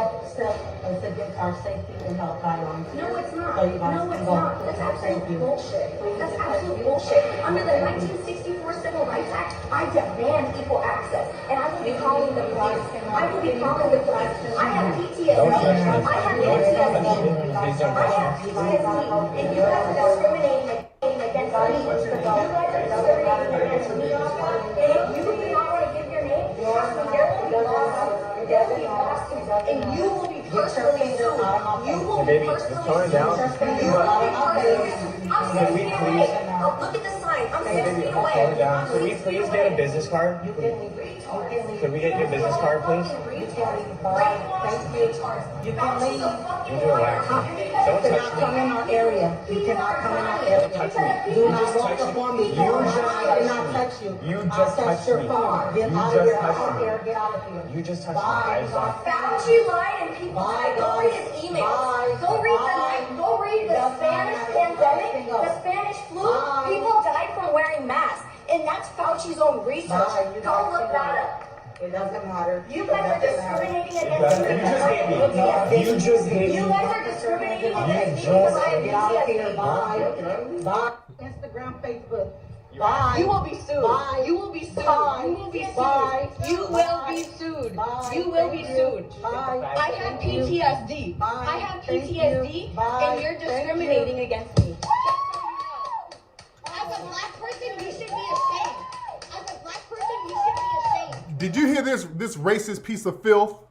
it's against our safety and health guidelines. No, it's not. So you guys No, can it's go. not. That's Thank absolute you. bullshit. Please, That's because absolute you- bullshit. Under the 1964 Civil Rights Act, I demand equal access, and I will be calling the police. I will be calling the police. I have PTSD. I have PTSD. I have PTSD. And you guys are discriminating against me. You guys are discriminating against me. And you do not want to give your name. Trust me, there will be lawsuits. There will be lawsuits, and you will be personally sued. You will be Baby, personally just tone it down. sued. You will be personally sued. I'm 6 feet away. Oh, look at the sign. I'm 6 feet Tone away. it down. Could we please get a business card? Could we get your business card, please? Thank you. You can leave. You do relax. Don't You touch cannot come me. in our area. You cannot come in our area. Touch me. Do You not just walk touched up on me. me. You just I did not touched touch me. you. You I just touched touched your me. phone. Get You out of just here. I touched don't me. care. Get out of here. You just touched me. Bye. I saw. Fauci lied and people died. Go read his emails. Go read the Spanish pandemic, the Spanish flu. People died from wearing masks. And that's Fauci's own research. Go look that up. It doesn't matter. You guys are discriminating against me. You just hate me. You guys are discriminating against me You because just I have PTSD. Bye. Instagram, Facebook. Bye. You will be sued. Bye. You will be sued. Bye. You will be sued. Bye. You will be sued. Bye. You will be Thank you. sued. Bye. I have Thank you. PTSD. Bye. I have Thank PTSD, you. Bye. and you're Thank discriminating you. against me. As a black person, you should be ashamed. As a black person, you should be ashamed. Did you hear this racist piece of filth?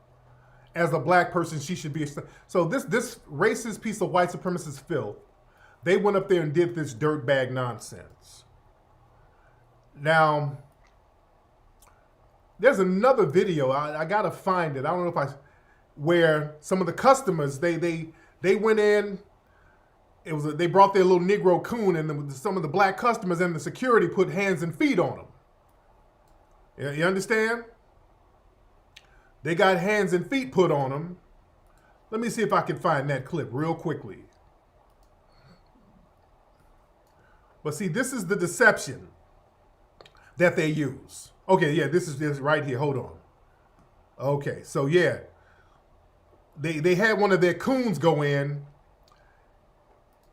As a black person, she should be ashamed. So this racist piece of white supremacist filth, they went up there and did this dirtbag nonsense. Now, there's another video. I gotta find it. I don't know if where some of the customers they went in. They brought their little Negro coon, and some of the black customers and the security put hands and feet on them. You understand? They got hands and feet put on them. Let me see if I can find that clip real quickly. But see, this is the deception that they use. Okay, yeah, this is this right here. Hold on. Okay, so yeah, they had one of their coons go in.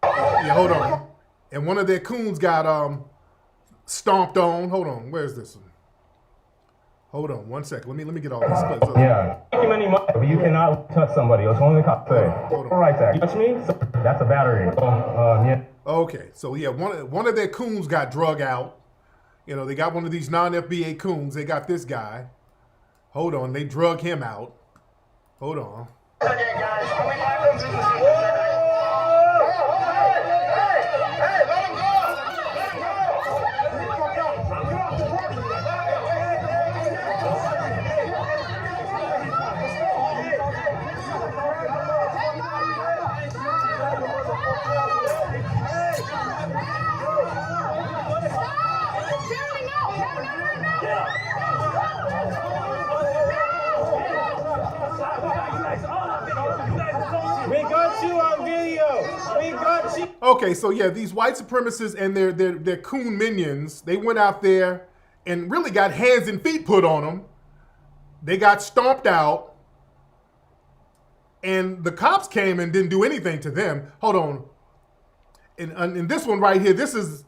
Yeah, hold on. And one of their coons got stomped on. Hold on, where's this one? Hold on, 1 second. Let me get all this stuff. Yeah. Make him any money, but you cannot touch somebody. It's only the cops say. All right, there. You touch me? So that's a battery. Yeah. Okay, so yeah, one of their coons got drug out. You know, they got one of these non-FBA coons. They got this guy. Hold on, they drug him out. Hold on. Okay, guys. We got you on video. We got you. Okay, so yeah, these white supremacists and their coon minions, they went out there and really got hands and feet put on them. They got stomped out. And the cops came and didn't do anything to them. Hold on. In this one right here,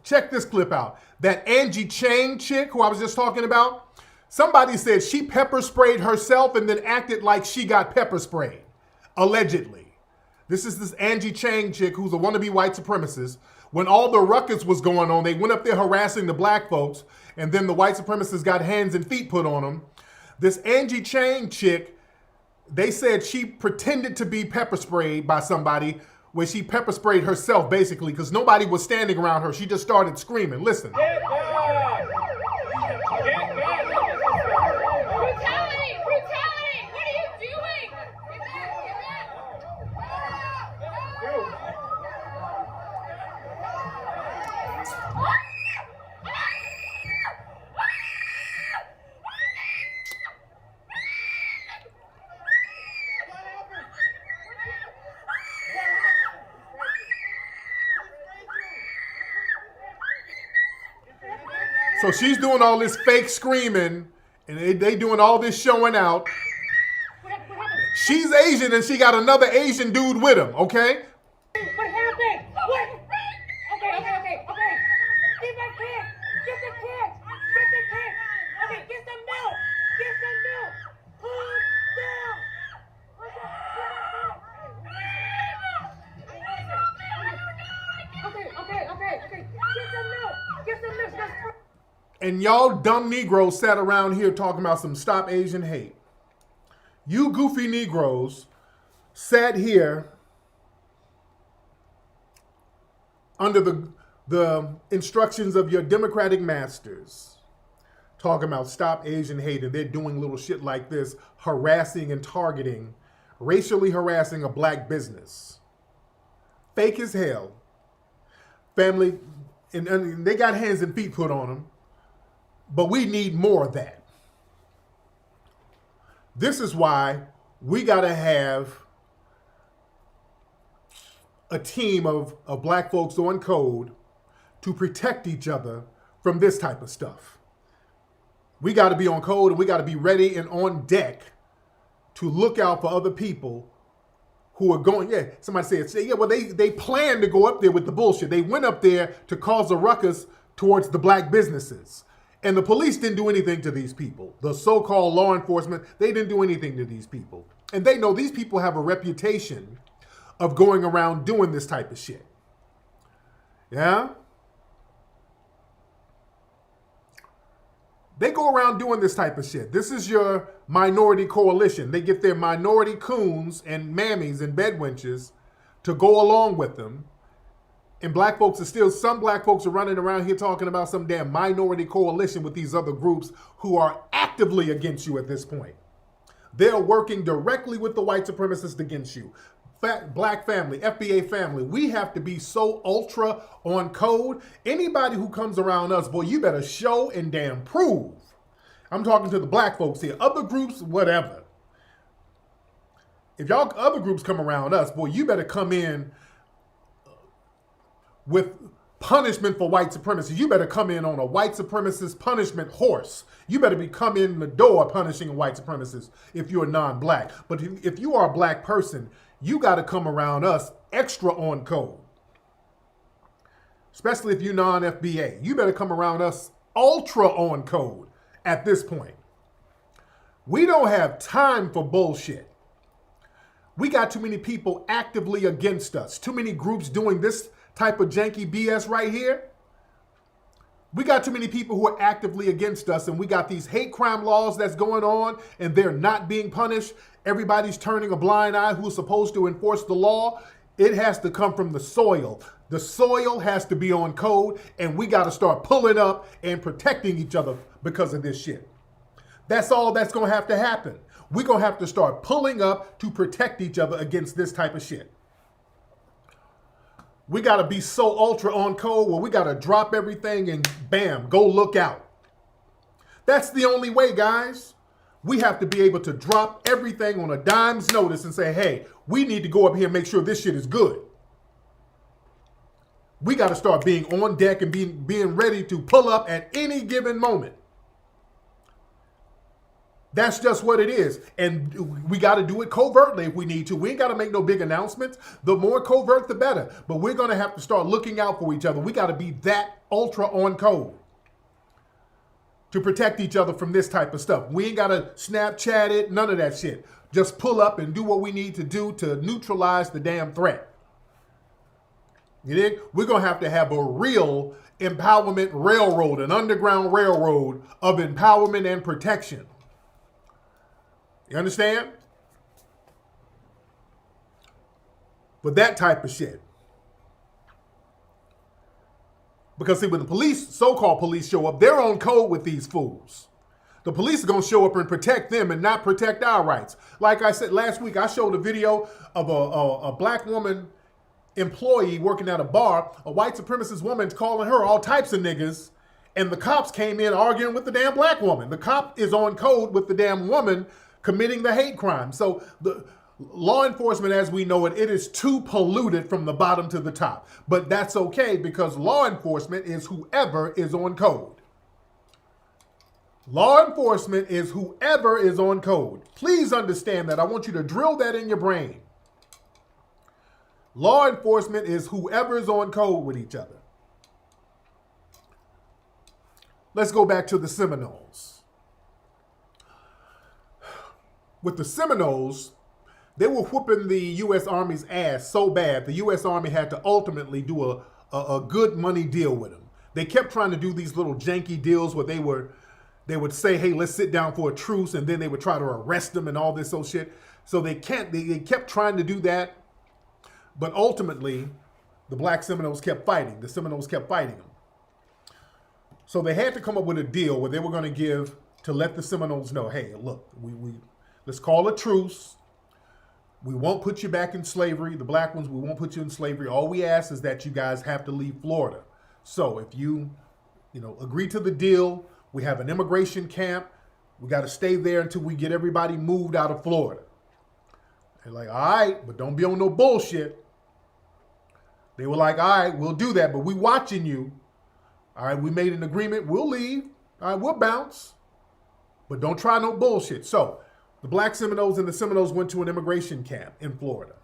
check this clip out. That Angie Chang chick who I was just talking about, somebody said she pepper sprayed herself and then acted like she got pepper sprayed, allegedly. This is this Angie Chang chick who's a wannabe white supremacist. When all the ruckus was going on, they went up there harassing the black folks, and then the white supremacists got hands and feet put on them. This Angie Chang chick, they said she pretended to be pepper sprayed by somebody, where she pepper sprayed herself, basically, because nobody was standing around her. She just started screaming. Listen. Brutality! Brutality! What are you doing? So she's doing all this fake screaming, and they doing all this showing out. She's Asian, and she got another Asian dude with him, okay? What happened? What? Okay. Get that kid. Get the kid. Get the kid. Okay, get some milk. Get some milk. Calm down. Okay. Get some milk. Get some milk. And y'all dumb Negroes sat around here talking about some stop Asian hate. You goofy Negroes sat here under the instructions of your Democratic masters talking about stop Asian hate, and they're doing little shit like this, harassing and targeting, racially harassing a black business. Fake as hell. Family, and they got hands and feet put on them. But we need more of that. This is why we got to have a team of black folks on code to protect each other from this type of stuff. We got to be on code, and we got to be ready and on deck to look out for other people who are going, somebody said, well, they planned to go up there with the bullshit. They went up there to cause a ruckus towards the black businesses. And the police didn't do anything to these people. The so-called law enforcement, they didn't do anything to these people. And they know these people have a reputation of going around doing this type of shit. Yeah? They go around doing this type of shit. This is your minority coalition. They get their minority coons and mammies and bedwenches to go along with them. And black folks are still, some black folks are running around here talking about some damn minority coalition with these other groups who are actively against you at this point. They're working directly with the white supremacists against you. Black family, FBA family, we have to be so ultra on code. Anybody who comes around us, boy, you better show and damn prove. I'm talking to the black folks here. Other groups, whatever. If y'all other groups come around us, boy, you better come in with punishment for white supremacy. You better come in on a white supremacist punishment horse. You better be coming in the door punishing a white supremacist if you're non-black. But if you are a black person, you got to come around us extra on code. Especially if you're non-FBA. You better come around us ultra on code at this point. We don't have time for bullshit. We got too many people actively against us. Too many groups doing this type of janky BS right here. We got too many people who are actively against us, and we got these hate crime laws that's going on, and they're not being punished. Everybody's turning a blind eye who's supposed to enforce the law. It has to come from the soil. The soil has to be on code, and we got to start pulling up and protecting each other because of this shit. That's all that's going to have to happen. We're going to have to start pulling up to protect each other against this type of shit. We got to be so ultra on code where we got to drop everything and bam, go look out. That's the only way, guys. We have to be able to drop everything on a dime's notice and say, hey, we need to go up here and make sure this shit is good. We got to start being on deck and being ready to pull up at any given moment. That's just what it is. And we got to do it covertly if we need to. We ain't got to make no big announcements. The more covert, the better. But we're going to have to start looking out for each other. We got to be that ultra on code to protect each other from this type of stuff. We ain't got to Snapchat it, none of that shit. Just pull up and do what we need to do to neutralize the damn threat. You dig? We're going to have a real empowerment railroad, an underground railroad of empowerment and protection. You understand? But that type of shit. Because see, when the police, so-called police show up, they're on code with these fools. The police are going to show up and protect them and not protect our rights. Like I said last week, I showed a video of a black woman employee working at a bar, a white supremacist woman calling her all types of niggas, and the cops came in arguing with the damn black woman. The cop is on code with the damn woman committing the hate crime. So the law enforcement, as we know it, it is too polluted from the bottom to the top. But that's okay because law enforcement is whoever is on code. Law enforcement is whoever is on code. Please understand that. I want you to drill that in your brain. Law enforcement is whoever is on code with each other. Let's go back to the Seminoles. With the Seminoles, they were whooping the U.S. Army's ass so bad, the U.S. Army had to ultimately do a good money deal with them. They kept trying to do these little janky deals where they would say, hey, let's sit down for a truce, and then they would try to arrest them and all this old shit. So they kept trying to do that, but ultimately, the black Seminoles kept fighting. The Seminoles kept fighting them. So they had to come up with a deal where they were going to let the Seminoles know, hey, look, let's call a truce. We won't put you back in slavery. The black ones, we won't put you in slavery. All we ask is that you guys have to leave Florida. So if you agree to the deal, we have an immigration camp. We got to stay there until we get everybody moved out of Florida. They're like, all right, but don't be on no bullshit. They were like, all right, we'll do that, but we watching you. All right, we made an agreement. We'll leave. All right, we'll bounce. But don't try no bullshit. So the black Seminoles and the Seminoles went to an immigration camp in Florida.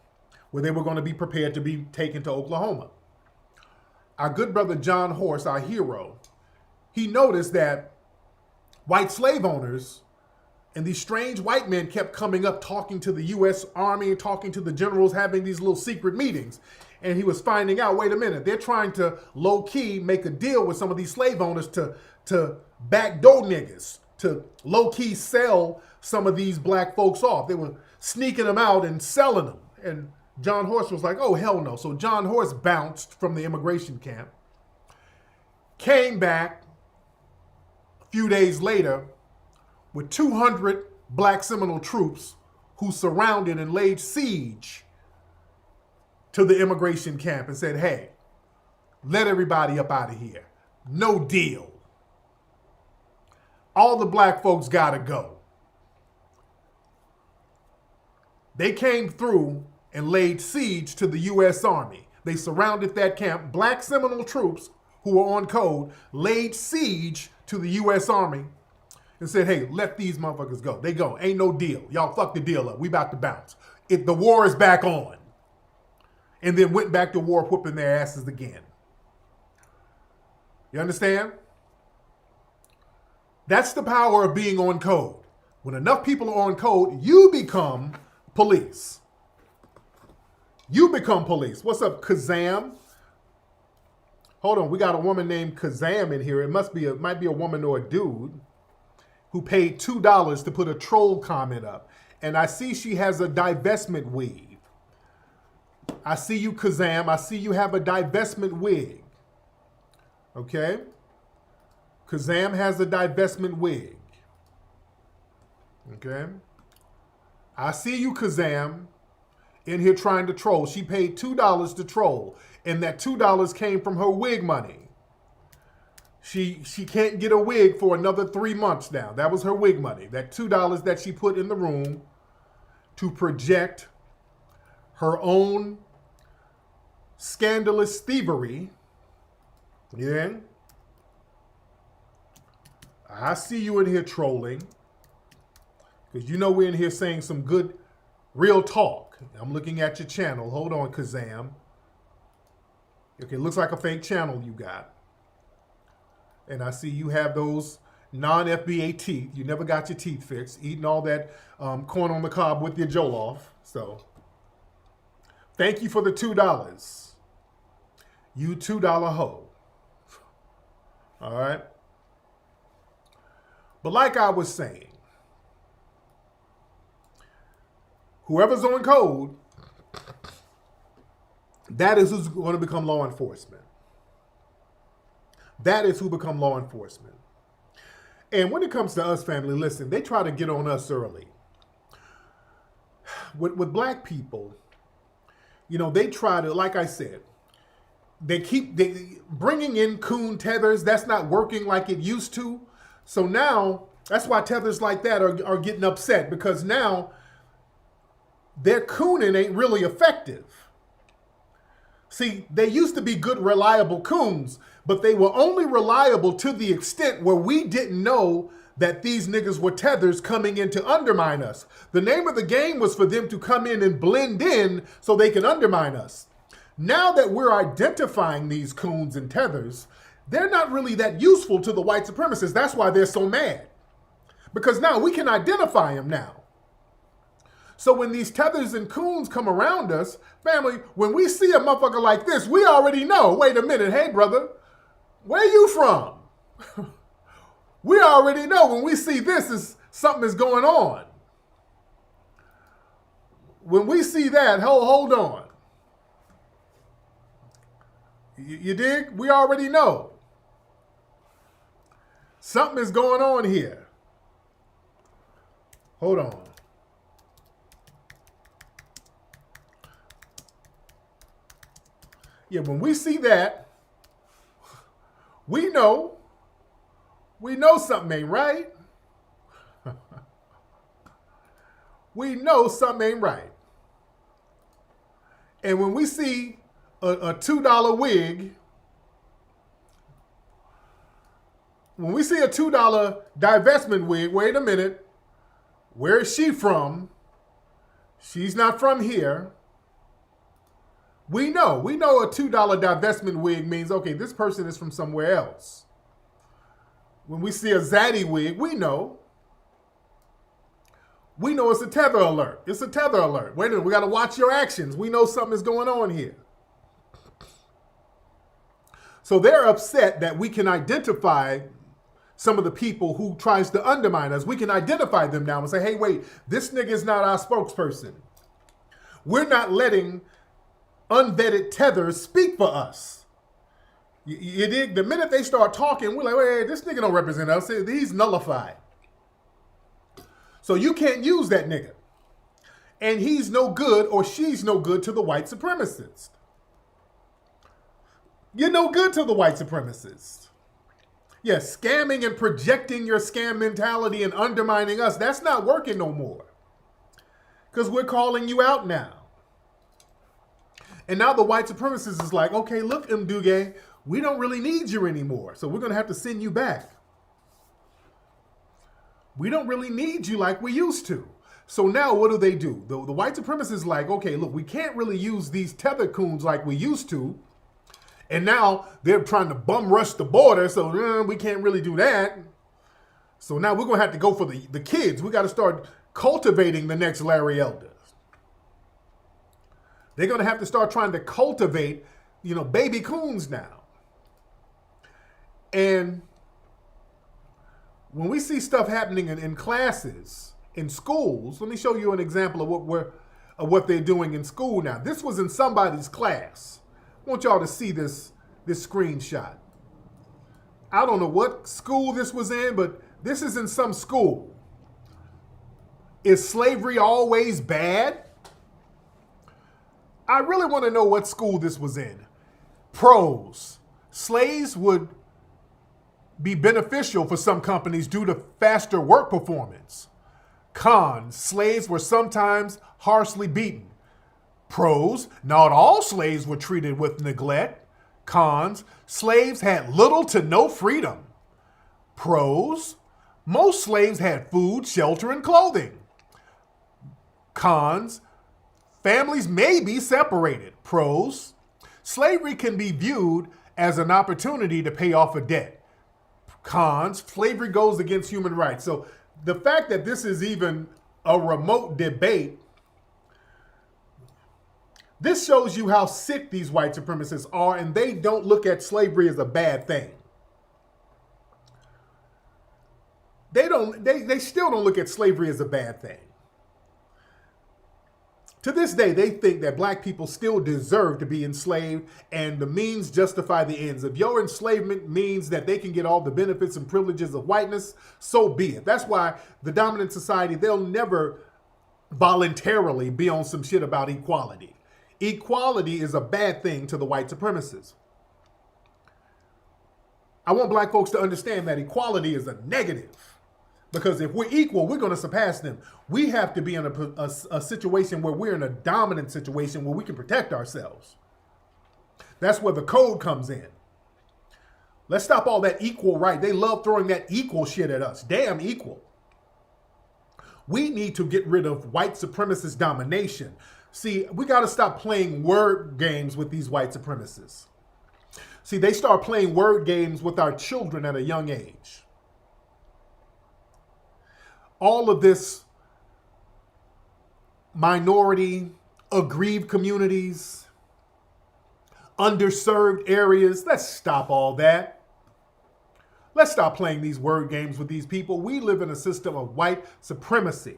where they were going to be prepared to be taken to Oklahoma. Our good brother John Horse, our hero, he noticed that white slave owners and these strange white men kept coming up talking to the U.S. Army and talking to the generals, having these little secret meetings. And he was finding out, wait a minute, they're trying to low-key make a deal with some of these slave owners to backdoor niggas, to low-key sell some of these black folks off. They were sneaking them out and selling them. And John Horse was like, oh, hell no. So John Horse bounced from the immigration camp, came back a few days later with 200 black Seminole troops who surrounded and laid siege to the immigration camp and said, hey, let everybody up out of here. No deal. All the black folks gotta go. They came through and laid siege to the U.S. Army. They surrounded that camp. Black Seminole troops who were on code laid siege to the U.S. Army and said, hey, let these motherfuckers go. They go. Ain't no deal. Y'all fuck the deal up. We about to bounce. The war is back on. And then went back to war whooping their asses again. You understand? That's the power of being on code. When enough people are on code, you become police. You become police. What's up, Kazam? Hold on, we got a woman named Kazam in here. It might be a woman or a dude who paid $2 to put a troll comment up. And I see she has a divestment weave. I see you, Kazam. I see you have a divestment wig. Okay? Kazam has a divestment wig. Okay? I see you, Kazam, in here trying to troll. She paid $2 to troll, and that $2 came from her wig money. She can't get a wig for another 3 months now. That was her wig money. That $2 that she put in the room to project her own scandalous thievery. Yeah. I see you in here trolling. Because you know we're in here saying some good, real talk. I'm looking at your channel. Hold on, Kazam. Okay, looks like a fake channel you got. And I see you have those non-FBA teeth. You never got your teeth fixed. Eating all that corn on the cob with your Jollof. So, thank you for the $2. You $2 hoe. All right? But like I was saying, whoever's on code, that is who's going to become law enforcement. That is who become law enforcement. And when it comes to us, family, listen, they try to get on us early. With black people, you know, they try to, like I said, they bringing in coon tethers. That's not working like it used to. So now, that's why tethers like that are getting upset, because now their cooning ain't really effective. See, they used to be good, reliable coons, but they were only reliable to the extent where we didn't know that these niggas were tethers coming in to undermine us. The name of the game was for them to come in and blend in so they can undermine us. Now that we're identifying these coons and tethers, they're not really that useful to the white supremacists. That's why they're so mad. Because now we can identify them now. So when these tethers and coons come around us, family, when we see a motherfucker like this, we already know, wait a minute, hey brother, where you from? We already know when we see this, something is going on. When we see that, hold on. You dig? We already know. Something is going on here. Hold on. Yeah, when we see that, we know something ain't right. We know something ain't right. And when we see a $2 wig, when we see a $2 divestment wig, wait a minute, where is she from? She's not from here. We know a $2 divestment wig means, okay, this person is from somewhere else. When we see a Zaddy wig, we know it's a Tether alert. It's a Tether alert. Wait a minute, we got to watch your actions. We know something is going on here. So they're upset that we can identify some of the people who tries to undermine us. We can identify them now and say, hey, wait, this nigga is not our spokesperson. We're not letting unvetted tethers speak for us. You dig? The minute they start talking, we're like, wait, this nigga don't represent us. He's nullified. So you can't use that nigga. And he's no good or she's no good to the white supremacist. You're no good to the white supremacist. Yes, scamming and projecting your scam mentality and undermining us, that's not working no more. Because we're calling you out now. And now the white supremacist is like, okay, look, Mduge, we don't really need you anymore. So we're going to have to send you back. We don't really need you like we used to. So now what do? The white supremacists is like, okay, look, we can't really use these tether coons like we used to. And now they're trying to bum rush the border, so we can't really do that. So now we're going to have to go for the kids. We got to start cultivating the next Larry Elder. They're going to have to start trying to cultivate, baby coons now. And when we see stuff happening in classes, in schools, let me show you an example of what they're doing in school now. This was in somebody's class. I want y'all to see this screenshot. I don't know what school this was in, but this is in some school. Is slavery always bad? I really want to know what school this was in. Pros. Slaves would be beneficial for some companies due to faster work performance. Cons. Slaves were sometimes harshly beaten. Pros. Not all slaves were treated with neglect. Cons. Slaves had little to no freedom. Pros. Most slaves had food, shelter, and clothing. Cons. Families may be separated. Pros. Slavery can be viewed as an opportunity to pay off a debt. Cons. Slavery goes against human rights. So the fact that this is even a remote debate, this shows you how sick these white supremacists are, and they don't look at slavery as a bad thing. They still don't look at slavery as a bad thing. To this day, they think that black people still deserve to be enslaved and the means justify the ends. If your enslavement means that they can get all the benefits and privileges of whiteness, so be it. That's why the dominant society, they'll never voluntarily be on some shit about equality. Equality is a bad thing to the white supremacists. I want black folks to understand that equality is a negative. Because if we're equal, we're going to surpass them. We have to be in a situation where we're in a dominant situation where we can protect ourselves. That's where the code comes in. Let's stop all that equal right. They love throwing that equal shit at us. Damn equal. We need to get rid of white supremacist domination. See, we got to stop playing word games with these white supremacists. See, they start playing word games with our children at a young age. All of this minority, aggrieved communities, underserved areas, let's stop all that. Let's stop playing these word games with these people. We live in a system of white supremacy.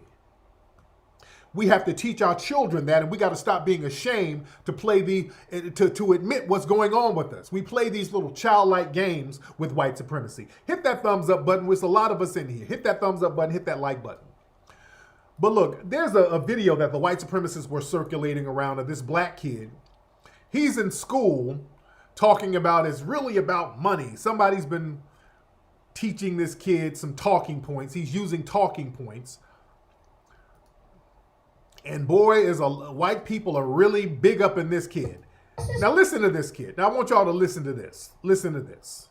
We have to teach our children that, and we got to stop being ashamed to play to admit what's going on with us. We play these little childlike games with white supremacy. Hit that thumbs up button. There's a lot of us in here. Hit that thumbs up button. Hit that like button. But look, there's a video that the white supremacists were circulating around of this black kid. He's in school talking about it's really about money. Somebody's been teaching this kid some talking points. He's using talking points. And boy, white people are really big up in this kid. Now listen to this kid. Now I want y'all to listen to this. Listen to this.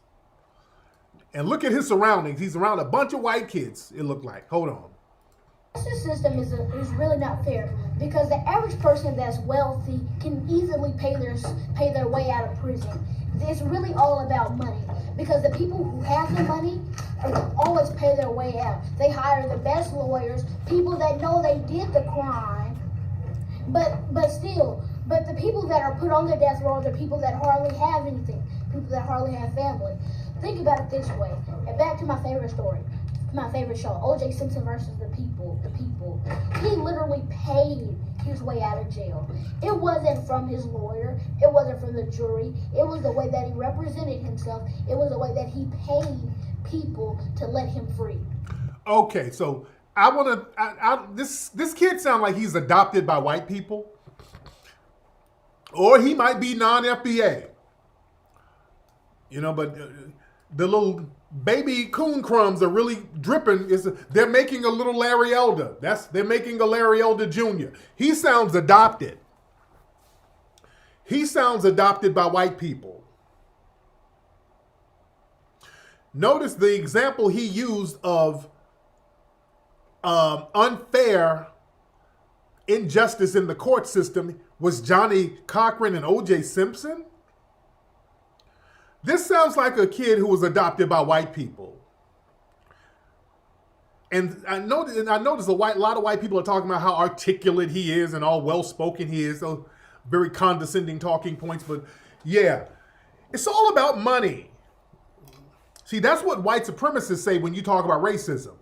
And look at his surroundings. He's around a bunch of white kids, it looked like. Hold on. This system is really not fair because the average person that's wealthy can easily pay their way out of prison. It's really all about money because the people who have the money always pay their way out. They hire the best lawyers, people that know they did the crime, but the people that are put on the death row are the people that hardly have anything, people that hardly have family. Think about it this way, and back to my favorite story. My favorite show, O.J. Simpson versus the people. He literally paid his way out of jail. It wasn't from his lawyer. It wasn't from the jury. It was the way that he represented himself. It was the way that he paid people to let him free. Okay, so this kid sounds like he's adopted by white people, or he might be non-FBA. You know, but the little baby coon crumbs are really dripping. They're making a little Larry Elder. They're making a Larry Elder Jr. He sounds adopted. He sounds adopted by white people. Notice the example he used of unfair injustice in the court system was Johnny Cochran and O.J. Simpson. This sounds like a kid who was adopted by white people. And I notice a lot of white people are talking about how articulate he is and all well-spoken he is. Those very condescending talking points. But yeah, it's all about money. See, that's what white supremacists say when you talk about racism.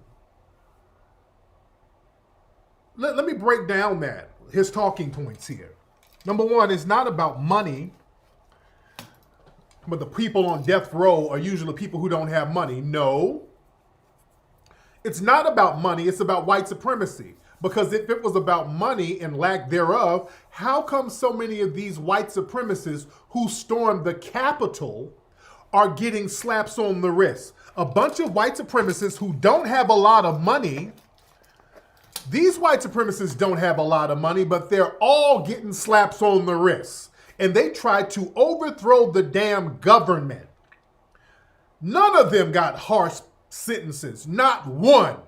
Let me break down his talking points here. Number one, it's not about money. But the people on death row are usually people who don't have money. No. It's not about money. It's about white supremacy. Because if it was about money and lack thereof, how come so many of these white supremacists who stormed the Capitol are getting slaps on the wrist? A bunch of white supremacists who don't have a lot of money. These white supremacists don't have a lot of money, but they're all getting slaps on the wrist. And they tried to overthrow the damn government. None of them got harsh sentences, not one.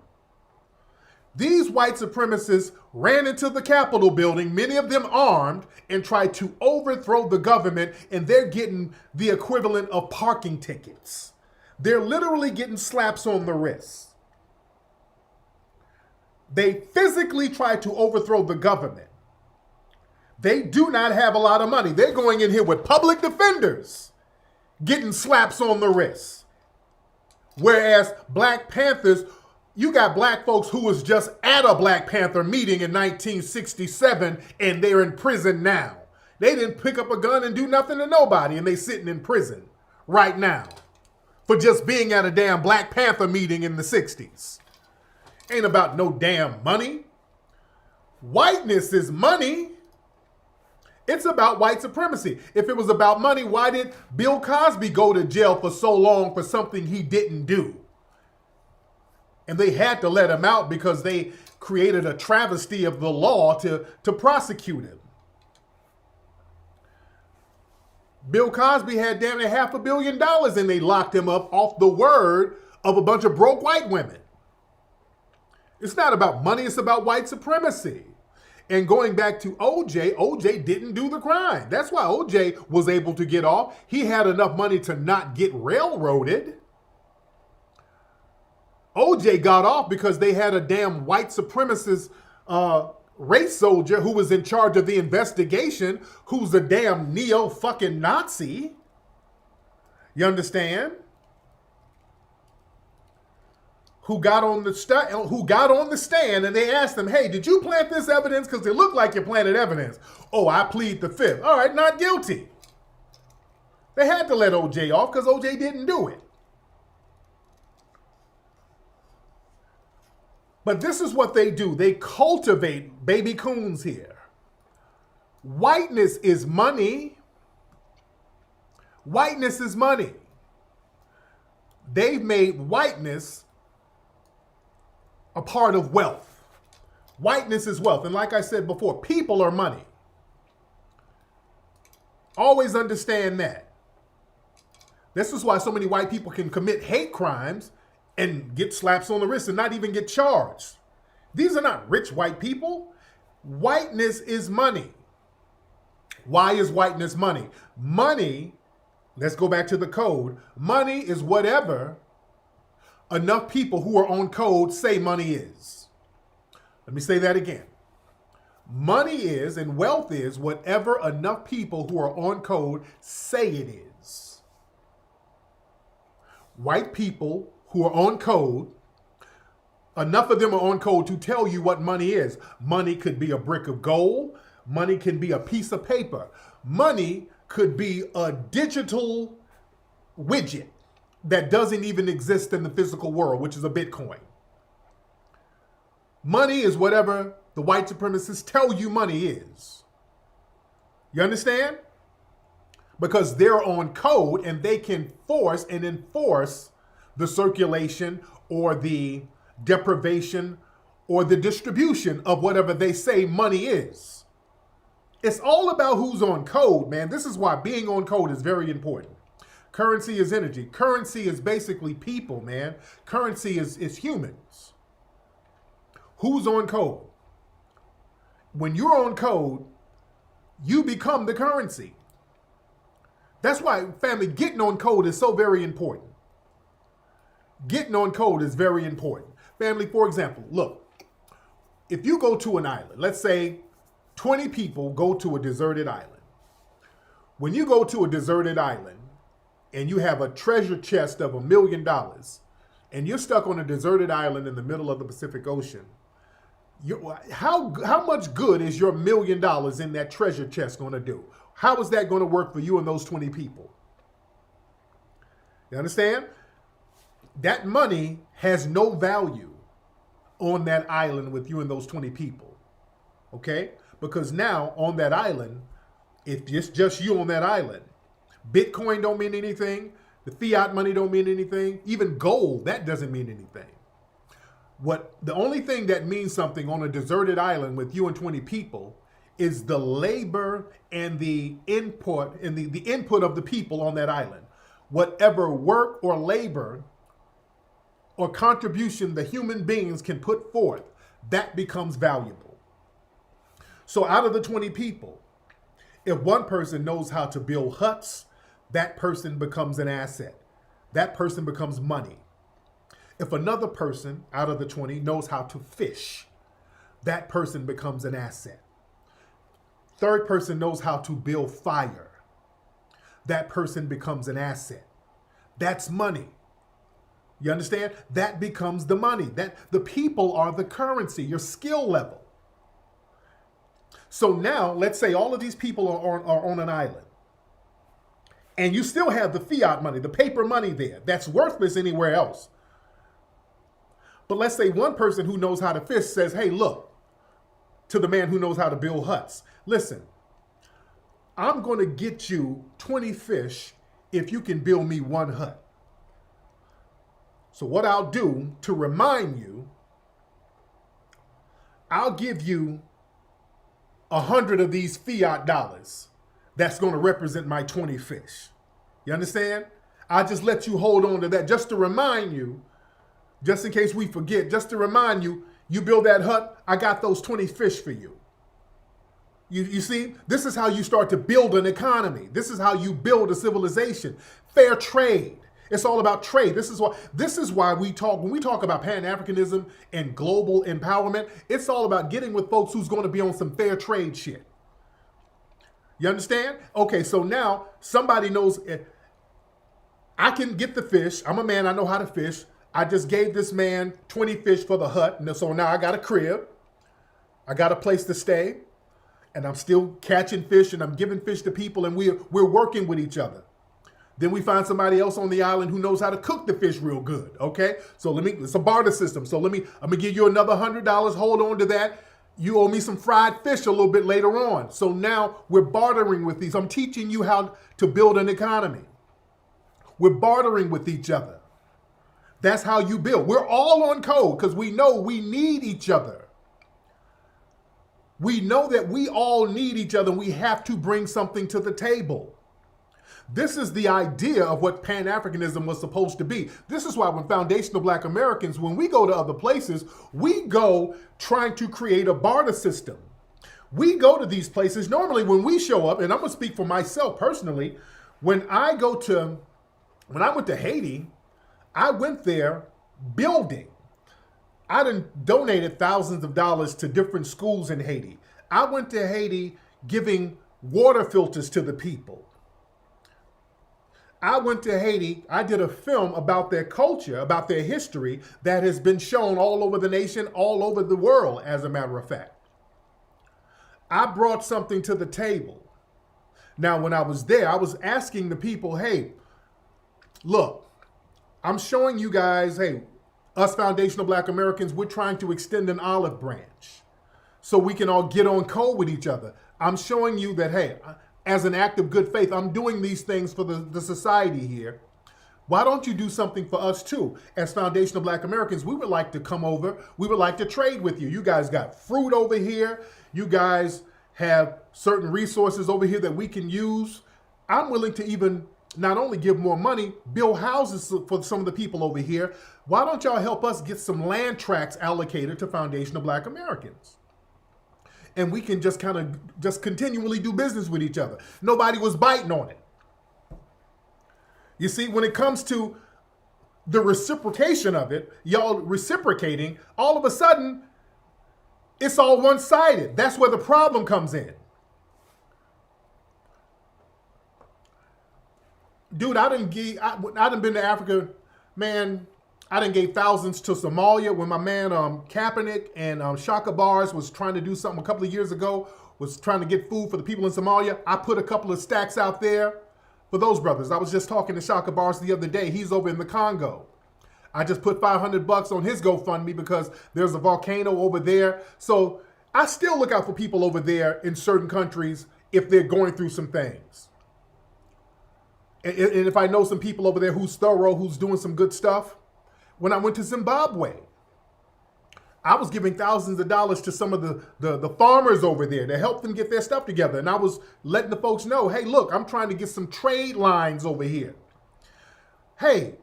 These white supremacists ran into the Capitol building, many of them armed, and tried to overthrow the government, and they're getting the equivalent of parking tickets. They're literally getting slaps on the wrist. They physically tried to overthrow the government. They do not have a lot of money. They're going in here with public defenders getting slaps on the wrist. Whereas Black Panthers, you got black folks who was just at a Black Panther meeting in 1967 and they're in prison now. They didn't pick up a gun and do nothing to nobody and they sitting in prison right now for just being at a damn Black Panther meeting in the 60s. Ain't about no damn money. Whiteness is money. It's about white supremacy. If it was about money, why did Bill Cosby go to jail for so long for something he didn't do? And they had to let him out because they created a travesty of the law to prosecute him. Bill Cosby had damn near $500 million and they locked him up off the word of a bunch of broke white women. It's not about money, it's about white supremacy. And going back to OJ didn't do the crime. That's why OJ was able to get off. He had enough money to not get railroaded. OJ got off because they had a damn white supremacist race soldier who was in charge of the investigation, who's a damn neo-fucking Nazi. You understand? Who got on the stand and they asked him, hey, did you plant this evidence? Because it looked like you planted evidence. Oh, I plead the fifth. All right, not guilty. They had to let OJ off because OJ didn't do it. But this is what they do. They cultivate baby coons here. Whiteness is money. Whiteness is money. They've made whiteness a part of wealth. Whiteness is wealth. And like I said before, people are money. Always understand that. This is why so many white people can commit hate crimes and get slaps on the wrist and not even get charged. These are not rich white people. Whiteness is money. Why is whiteness money? Money, let's go back to the code. Money is whatever enough people who are on code say money is. Let me say that again. Money is and wealth is whatever enough people who are on code say it is. White people who are on code, enough of them are on code to tell you what money is. Money could be a brick of gold. Money can be a piece of paper. Money could be a digital widget that doesn't even exist in the physical world, which is a Bitcoin. Money is whatever the white supremacists tell you money is. You understand? Because they're on code and they can force and enforce the circulation or the deprivation or the distribution of whatever they say money is. It's all about who's on code, man. This is why being on code is very important. Currency is energy. Currency is basically people, man. Currency is humans. Who's on code? When you're on code, you become the currency. That's why, family, getting on code is so very important. Getting on code is very important. Family, for example, look, if you go to an island, let's say 20 people go to a deserted island. When you go to a deserted island and you have a treasure chest of $1 million and you're stuck on a deserted island in the middle of the Pacific Ocean, how much good is your $1 million in that treasure chest going to do? How is that going to work for you and those 20 people? You understand? That money has no value on that island with you and those 20 people. Okay? Because now on that island, if it's just you on that island, Bitcoin don't mean anything. The fiat money don't mean anything. Even gold, that doesn't mean anything. The only thing that means something on a deserted island with you and 20 people is the labor and the input and the input of the people on that island. Whatever work or labor or contribution the human beings can put forth, that becomes valuable. So out of the 20 people, if one person knows how to build huts, that person becomes an asset. That person becomes money. If another person out of the 20 knows how to fish, that person becomes an asset. Third person knows how to build fire. That person becomes an asset. That's money. You understand? That becomes the money. That the people are the currency, your skill level. So now, let's say all of these people are on an island. And you still have the fiat money, the paper money there. That's worthless anywhere else. But let's say one person who knows how to fish says, hey, look, to the man who knows how to build huts. Listen, I'm going to get you 20 fish if you can build me one hut. So what I'll do to remind you, I'll give you 100 of these fiat dollars that's going to represent my 20 fish. You understand? I'll just let you hold on to that just to remind you, just in case we forget, just to remind you, you build that hut, I got those 20 fish for you. You see, this is how you start to build an economy. This is how you build a civilization. Fair trade. It's all about trade. This is why when we talk about Pan-Africanism and global empowerment, it's all about getting with folks who's going to be on some fair trade shit. You understand? Okay, so now somebody knows I can get the fish. I'm a man, I know how to fish. I just gave this man 20 fish for the hut. And so now I got a crib. I got a place to stay. And I'm still catching fish and I'm giving fish to people and we're working with each other. Then we find somebody else on the island who knows how to cook the fish real good, okay? So it's a barter system. So I'm gonna give you another $100, hold on to that. You owe me some fried fish a little bit later on. So now we're bartering with these. I'm teaching you how to build an economy. We're bartering with each other. That's how you build. We're all on code because we know we need each other. We know that we all need each other and we have to bring something to the table. This is the idea of what Pan-Africanism was supposed to be. This is why when foundational Black Americans, when we go to other places, we go trying to create a barter system. We go to these places, normally when we show up, and I'm gonna speak for myself personally, when I went to Haiti, I went there building. I donated thousands of dollars to different schools in Haiti. I went to Haiti giving water filters to the people. I went to Haiti, I did a film about their culture, about their history that has been shown all over the nation, all over the world, as a matter of fact. I brought something to the table. Now, when I was there, I was asking the people, hey, look, I'm showing you guys, hey, us foundational Black Americans, we're trying to extend an olive branch so we can all get on code with each other. I'm showing you that, hey, as an act of good faith, I'm doing these things for the society here. Why don't you do something for us too? As foundational Black Americans, we would like to come over. We would like to trade with you. You guys got fruit over here. You guys have certain resources over here that we can use. I'm willing to even not only give more money, build houses for some of the people over here. Why don't y'all help us get some land tracts allocated to foundational Black Americans? And we can just continually do business with each other. Nobody was biting on it. You see, when it comes to the reciprocation of it, y'all reciprocating, all of a sudden, it's all one-sided. That's where the problem comes in. Dude, I done been to Africa, man. I done gave thousands to Somalia when my man Kaepernick and Shaka Bars was trying to do something a couple of years ago, was trying to get food for the people in Somalia. I put a couple of stacks out there for those brothers. I was just talking to Shaka Bars the other day. He's over in the Congo. I just put $500 on his GoFundMe because there's a volcano over there. So I still look out for people over there in certain countries if they're going through some things. And if I know some people over there who's thorough, who's doing some good stuff. When I went to Zimbabwe, I was giving thousands of dollars to some of the farmers over there to help them get their stuff together. And I was letting the folks know, hey, look, I'm trying to get some trade lines over here. Hey,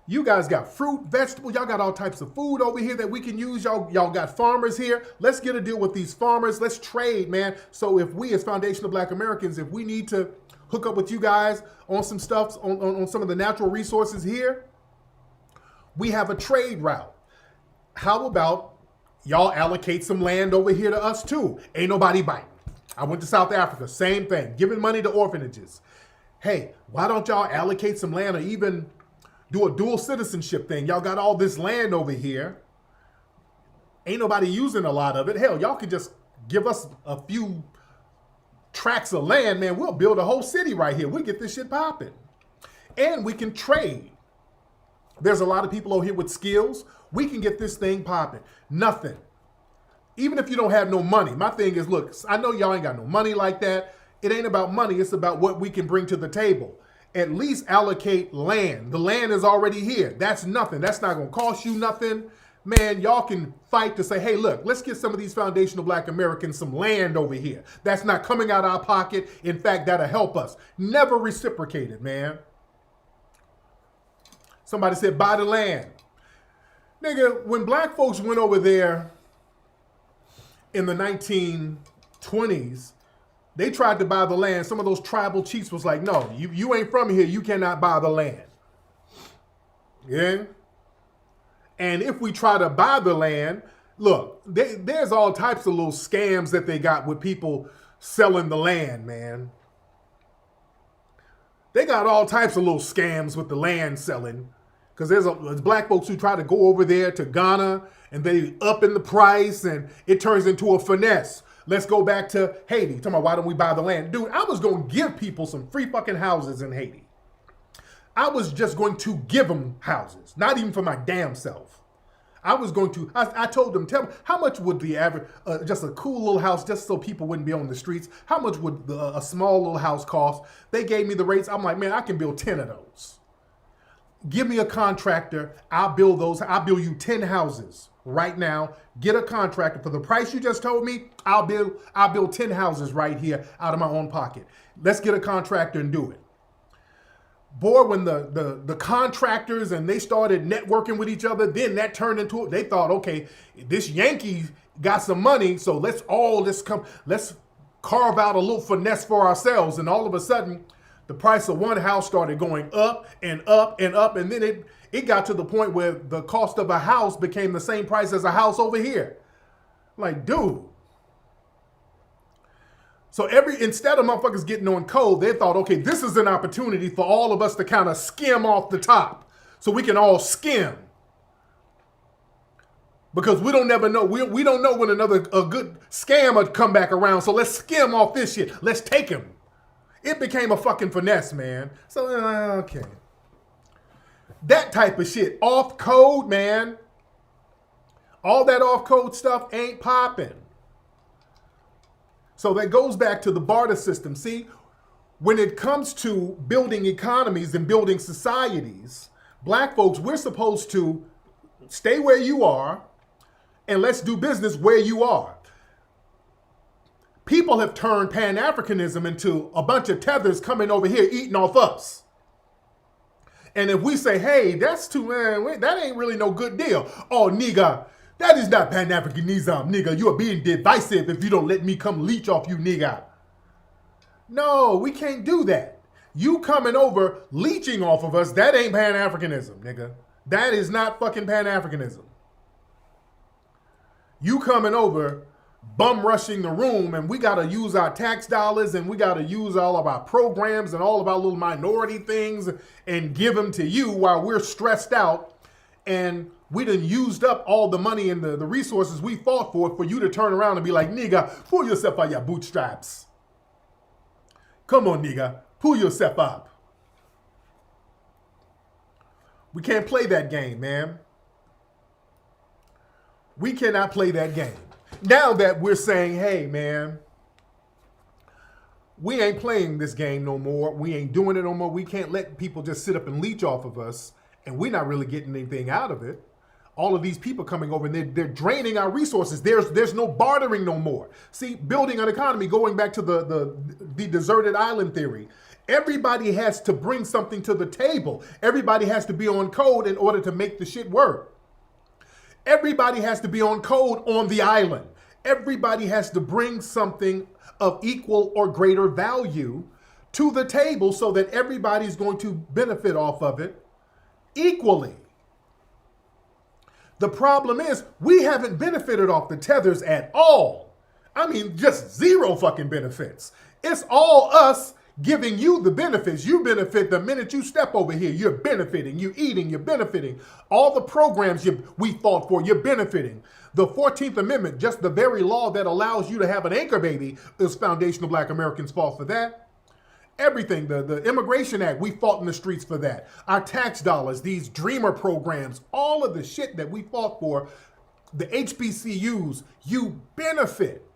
you guys got fruit, vegetables, y'all got all types of food over here that we can use. Y'all got farmers here. Let's get a deal with these farmers. Let's trade, man. So if we as foundational Black Americans, if we need to hook up with you guys on some stuff, on some of the natural resources here, we have a trade route. How about y'all allocate some land over here to us too? Ain't nobody biting. I went to South Africa, same thing, giving money to orphanages. Hey, why don't y'all allocate some land or even do a dual citizenship thing? Y'all got all this land over here. Ain't nobody using a lot of it. Hell, y'all could just give us a few tracts of land, man. We'll build a whole city right here. We'll get this shit popping. And we can trade. There's a lot of people over here with skills. We can get this thing popping. Nothing. Even if you don't have no money. My thing is, look, I know y'all ain't got no money like that. It ain't about money. It's about what we can bring to the table. At least allocate land. The land is already here. That's nothing. That's not going to cost you nothing. Man, y'all can fight to say, hey, look, let's get some of these foundational Black Americans some land over here. That's not coming out of our pocket. In fact, that'll help us. Never reciprocated, man. Somebody said, buy the land. Nigga, when Black folks went over there in the 1920s, they tried to buy the land. Some of those tribal chiefs was like, no, you ain't from here. You cannot buy the land. Yeah? And if we try to buy the land, look, there's all types of little scams that they got with people selling the land, man. They got all types of little scams with the land selling. Because there's Black folks who try to go over there to Ghana and they up in the price and it turns into a finesse. Let's go back to Haiti. Talking about why don't we buy the land? Dude, I was going to give people some free fucking houses in Haiti. I was just going to give them houses. Not even for my damn self. I told them, tell me, how much would the average, just a cool little house, just so people wouldn't be on the streets, how much would a small little house cost? They gave me the rates. I'm like, man, I can build 10 of those. Give me a contractor. I'll build you 10 houses right now. Get a contractor for the price you just told me. I'll build 10 houses right here out of my own pocket. Let's get a contractor and do it. Boy, when the contractors and they started networking with each other, then that turned into, they thought, okay, this Yankee got some money, so let's carve out a little finesse for ourselves. And all of a sudden, the price of one house started going up and up and up, and then it got to the point where the cost of a house became the same price as a house over here. Like, dude. So instead of motherfuckers getting on code, they thought, okay, this is an opportunity for all of us to kind of skim off the top so we can all skim. Because we don't never know. We don't know when a good scam would come back around. So let's skim off this shit. Let's take him. It became a fucking finesse, man. So, okay. That type of shit. Off code, man. All that off code stuff ain't popping. So that goes back to the barter system. See, when it comes to building economies and building societies, black folks, we're supposed to stay where you are and let's do business where you are. People have turned Pan-Africanism into a bunch of tethers coming over here eating off us. And if we say, hey, that's too, man, that ain't really no good deal. Oh, nigga, that is not Pan-Africanism, nigga. You are being divisive if you don't let me come leech off you, nigga. No, we can't do that. You coming over leeching off of us, that ain't Pan-Africanism, nigga. That is not fucking Pan-Africanism. You coming over bum rushing the room, and we got to use our tax dollars and we got to use all of our programs and all of our little minority things and give them to you while we're stressed out and we done used up all the money and the resources we fought for you to turn around and be like, nigga, pull yourself out your bootstraps. Come on, nigga, pull yourself up. We can't play that game, man. We cannot play that game. Now that we're saying, hey, man, we ain't playing this game no more. We ain't doing it no more. We can't let people just sit up and leech off of us, and we're not really getting anything out of it. All of these people coming over, and they're draining our resources. There's no bartering no more. See, building an economy, going back to the deserted island theory, everybody has to bring something to the table. Everybody has to be on code in order to make the shit work. Everybody has to be on code on the island. Everybody has to bring something of equal or greater value to the table so that everybody's going to benefit off of it equally. The problem is we haven't benefited off the tethers at all. I mean, just zero fucking benefits. It's all us giving you the benefits. You benefit the minute you step over here. You're benefiting. You're eating. You're benefiting. All the programs we fought for, you're benefiting. The 14th Amendment, just the very law that allows you to have an anchor baby, is foundational Black Americans fought for that. Everything, the Immigration Act, we fought in the streets for that. Our tax dollars, these dreamer programs, all of the shit that we fought for, the HBCUs, you benefit.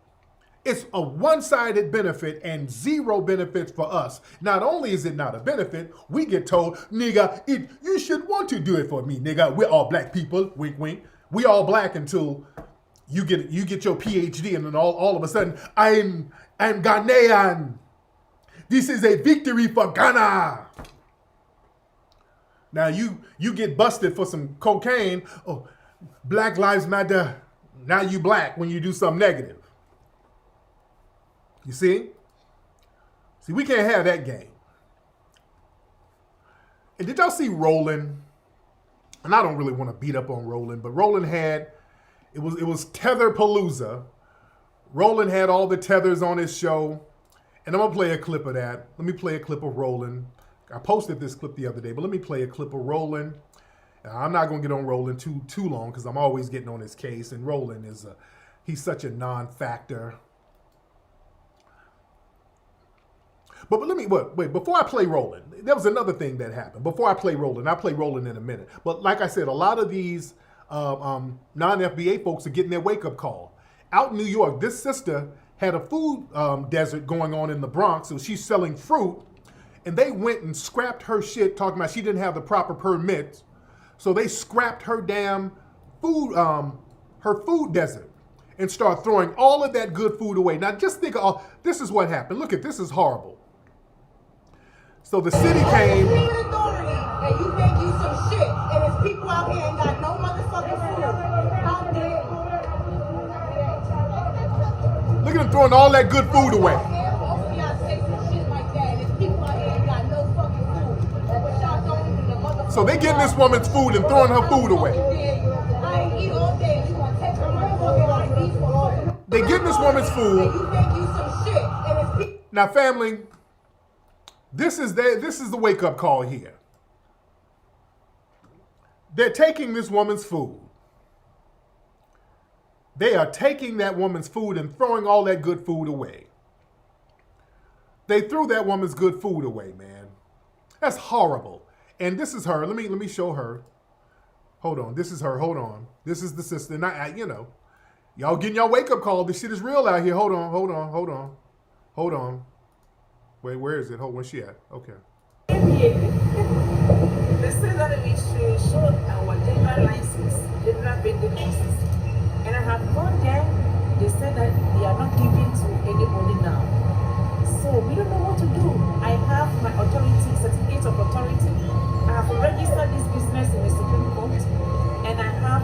It's a one-sided benefit and zero benefits for us. Not only is it not a benefit, we get told, nigga, you should want to do it for me, nigga. We're all black people, wink, wink. We all black until you get your PhD and then all of a sudden, I'm Ghanaian. This is a victory for Ghana. Now you get busted for some cocaine. Oh, Black Lives Matter. Now you black when you do something negative. You see? See, we can't have that game. And did y'all see Roland? And I don't really want to beat up on Roland, but Roland had, it was Tether Palooza. Roland had all the tethers on his show. And I'm going to play a clip of that. Let me play a clip of Roland. I posted this clip the other day, but let me play a clip of Roland. I'm not going to get on Roland too long because I'm always getting on his case. And Roland he's such a non-factor. But let me, wait, before I play Roland, there was another thing that happened. Before I play Roland, I'll play Roland in a minute. But like I said, a lot of these non-FBA folks are getting their wake-up call. Out in New York, this sister had a food desert going on in the Bronx, so she's selling fruit, and they went and scrapped her shit, talking about she didn't have the proper permits, so they scrapped her damn food, her food desert, and start throwing all of that good food away. Now just think, this is what happened. Look at this, is horrible. So the city came. And you think you some shit, and there's people out here ain't got no motherfucking food. How dare you? Look at them throwing all that good food away. So they getting this woman's food and throwing her food away. They getting this woman's food. Now, family, this is the wake-up call here. They're taking this woman's food. They are taking that woman's food and throwing all that good food away. They threw that woman's good food away, man. That's horrible. And this is her. Let me show her. Hold on. This is her. Hold on. This is the sister. You know, y'all getting y'all wake-up call. This shit is real out here. Hold on. Wait, where is it? Where's she at? Okay. They say that we should show our general license, general vending license. And I have gone there. They said that they are not giving to anybody now. So we don't know what to do. I have my authority, certificate of authority. I have registered this business in the Supreme Court. And I have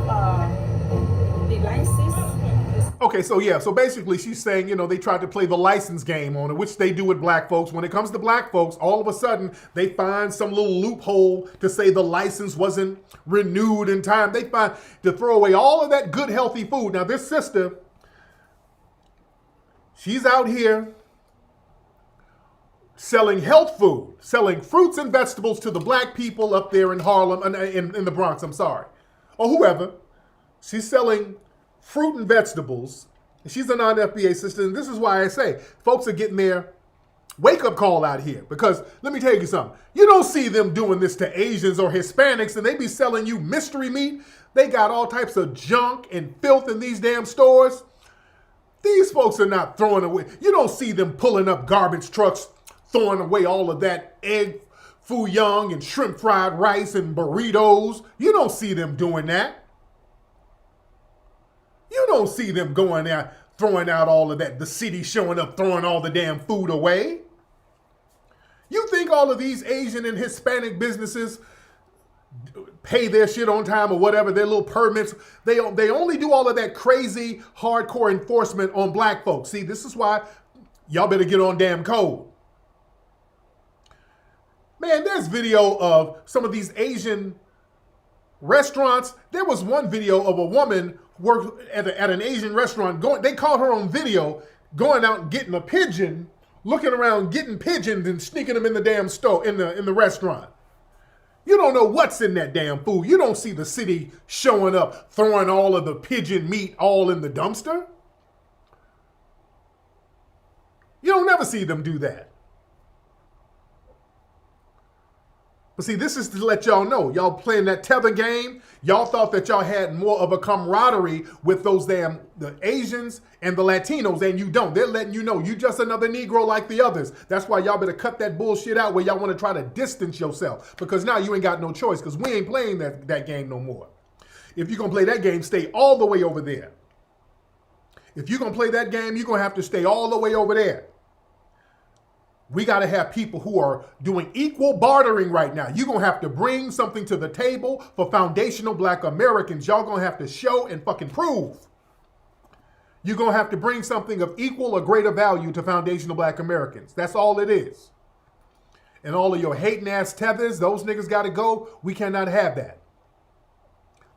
the license. Okay, so basically she's saying, you know, they tried to play the license game on it, which they do with black folks. When it comes to black folks, all of a sudden they find some little loophole to say the license wasn't renewed in time. They find to throw away all of that good, healthy food. Now, this sister, she's out here selling health food, selling fruits and vegetables to the black people up there in Harlem, in the Bronx, I'm sorry, or whoever. She's selling fruit and vegetables. She's a non-FBA sister, and this is why I say folks are getting their wake-up call out here. Because let me tell you something. You don't see them doing this to Asians or Hispanics, and they be selling you mystery meat. They got all types of junk and filth in these damn stores. These folks are not throwing away. You don't see them pulling up garbage trucks, throwing away all of that egg foo young and shrimp fried rice and burritos. You don't see them doing that. You don't see them going out, throwing out all of that. The city showing up, throwing all the damn food away. You think all of these Asian and Hispanic businesses pay their shit on time or whatever, their little permits? They only do all of that crazy, hardcore enforcement on black folks. See, this is why y'all better get on damn code. Man, there's video of some of these Asian restaurants. There was one video of a woman worked at an Asian restaurant. They caught her on video going out and getting a pigeon, looking around getting pigeons and sneaking them in the damn store in the restaurant. You don't know what's in that damn food. You don't see the city showing up, throwing all of the pigeon meat all in the dumpster. You don't never see them do that. But see, this is to let y'all know, y'all playing that Tether game. Y'all thought that y'all had more of a camaraderie with those the Asians and the Latinos, and you don't. They're letting you know you just another Negro like the others. That's why y'all better cut that bullshit out where y'all want to try to distance yourself, because now you ain't got no choice, because we ain't playing that game no more. If you're going to play that game, stay all the way over there. If you're going to play that game, you're going to have to stay all the way over there. We got to have people who are doing equal bartering right now. You're going to have to bring something to the table for foundational black Americans. Y'all going to have to show and fucking prove. You're going to have to bring something of equal or greater value to foundational black Americans. That's all it is. And all of your hating ass tethers, those niggas got to go. We cannot have that.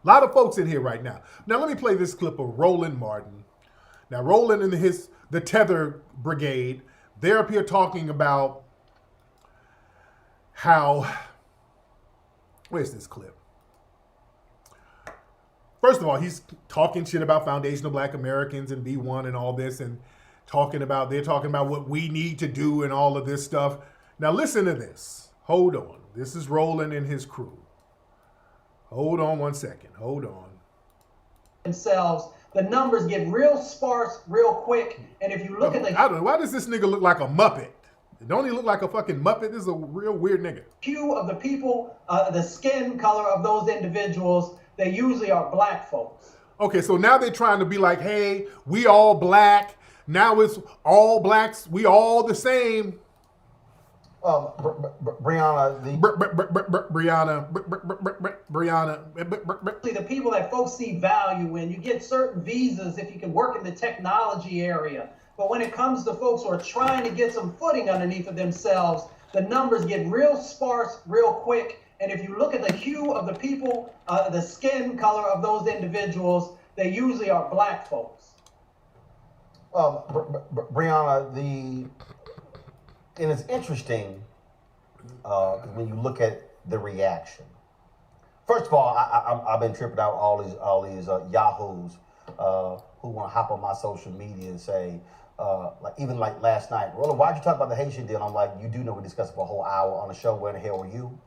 A lot of folks in here right now. Now let me play this clip of Roland Martin. Now Roland and the Tether Brigade, they're up here talking about how, where's this clip? First of all, he's talking shit about foundational black Americans and B1 and all this, and they're talking about what we need to do and all of this stuff. Now listen to this. Hold on. This is Roland and his crew. Hold on one second. Hold on. Themselves, the numbers get real sparse real quick, and if you look at the I don't know, why does this nigga look like a Muppet? Don't he look like a fucking Muppet? This is a real weird nigga. hue of the people, the skin color of those individuals, they usually are black folks. Okay, so now they're trying to be like, hey, we all black. Now it's all blacks. We all the same. Brianna, The people that folks see value in, you get certain visas if you can work in the technology area. But when it comes to folks who are trying to get some footing underneath of themselves, the numbers get real sparse real quick. And if you look at the hue of the people, the skin color of those individuals, they usually are black folks. Brianna, and it's interesting when you look at the reaction. First of all, I've been tripping out all these yahoos who want to hop on my social media and say, even like last night, Roland, why'd you talk about the Haitian deal? I'm like, you do know we discussed it for a whole hour on the show. Where the hell were you?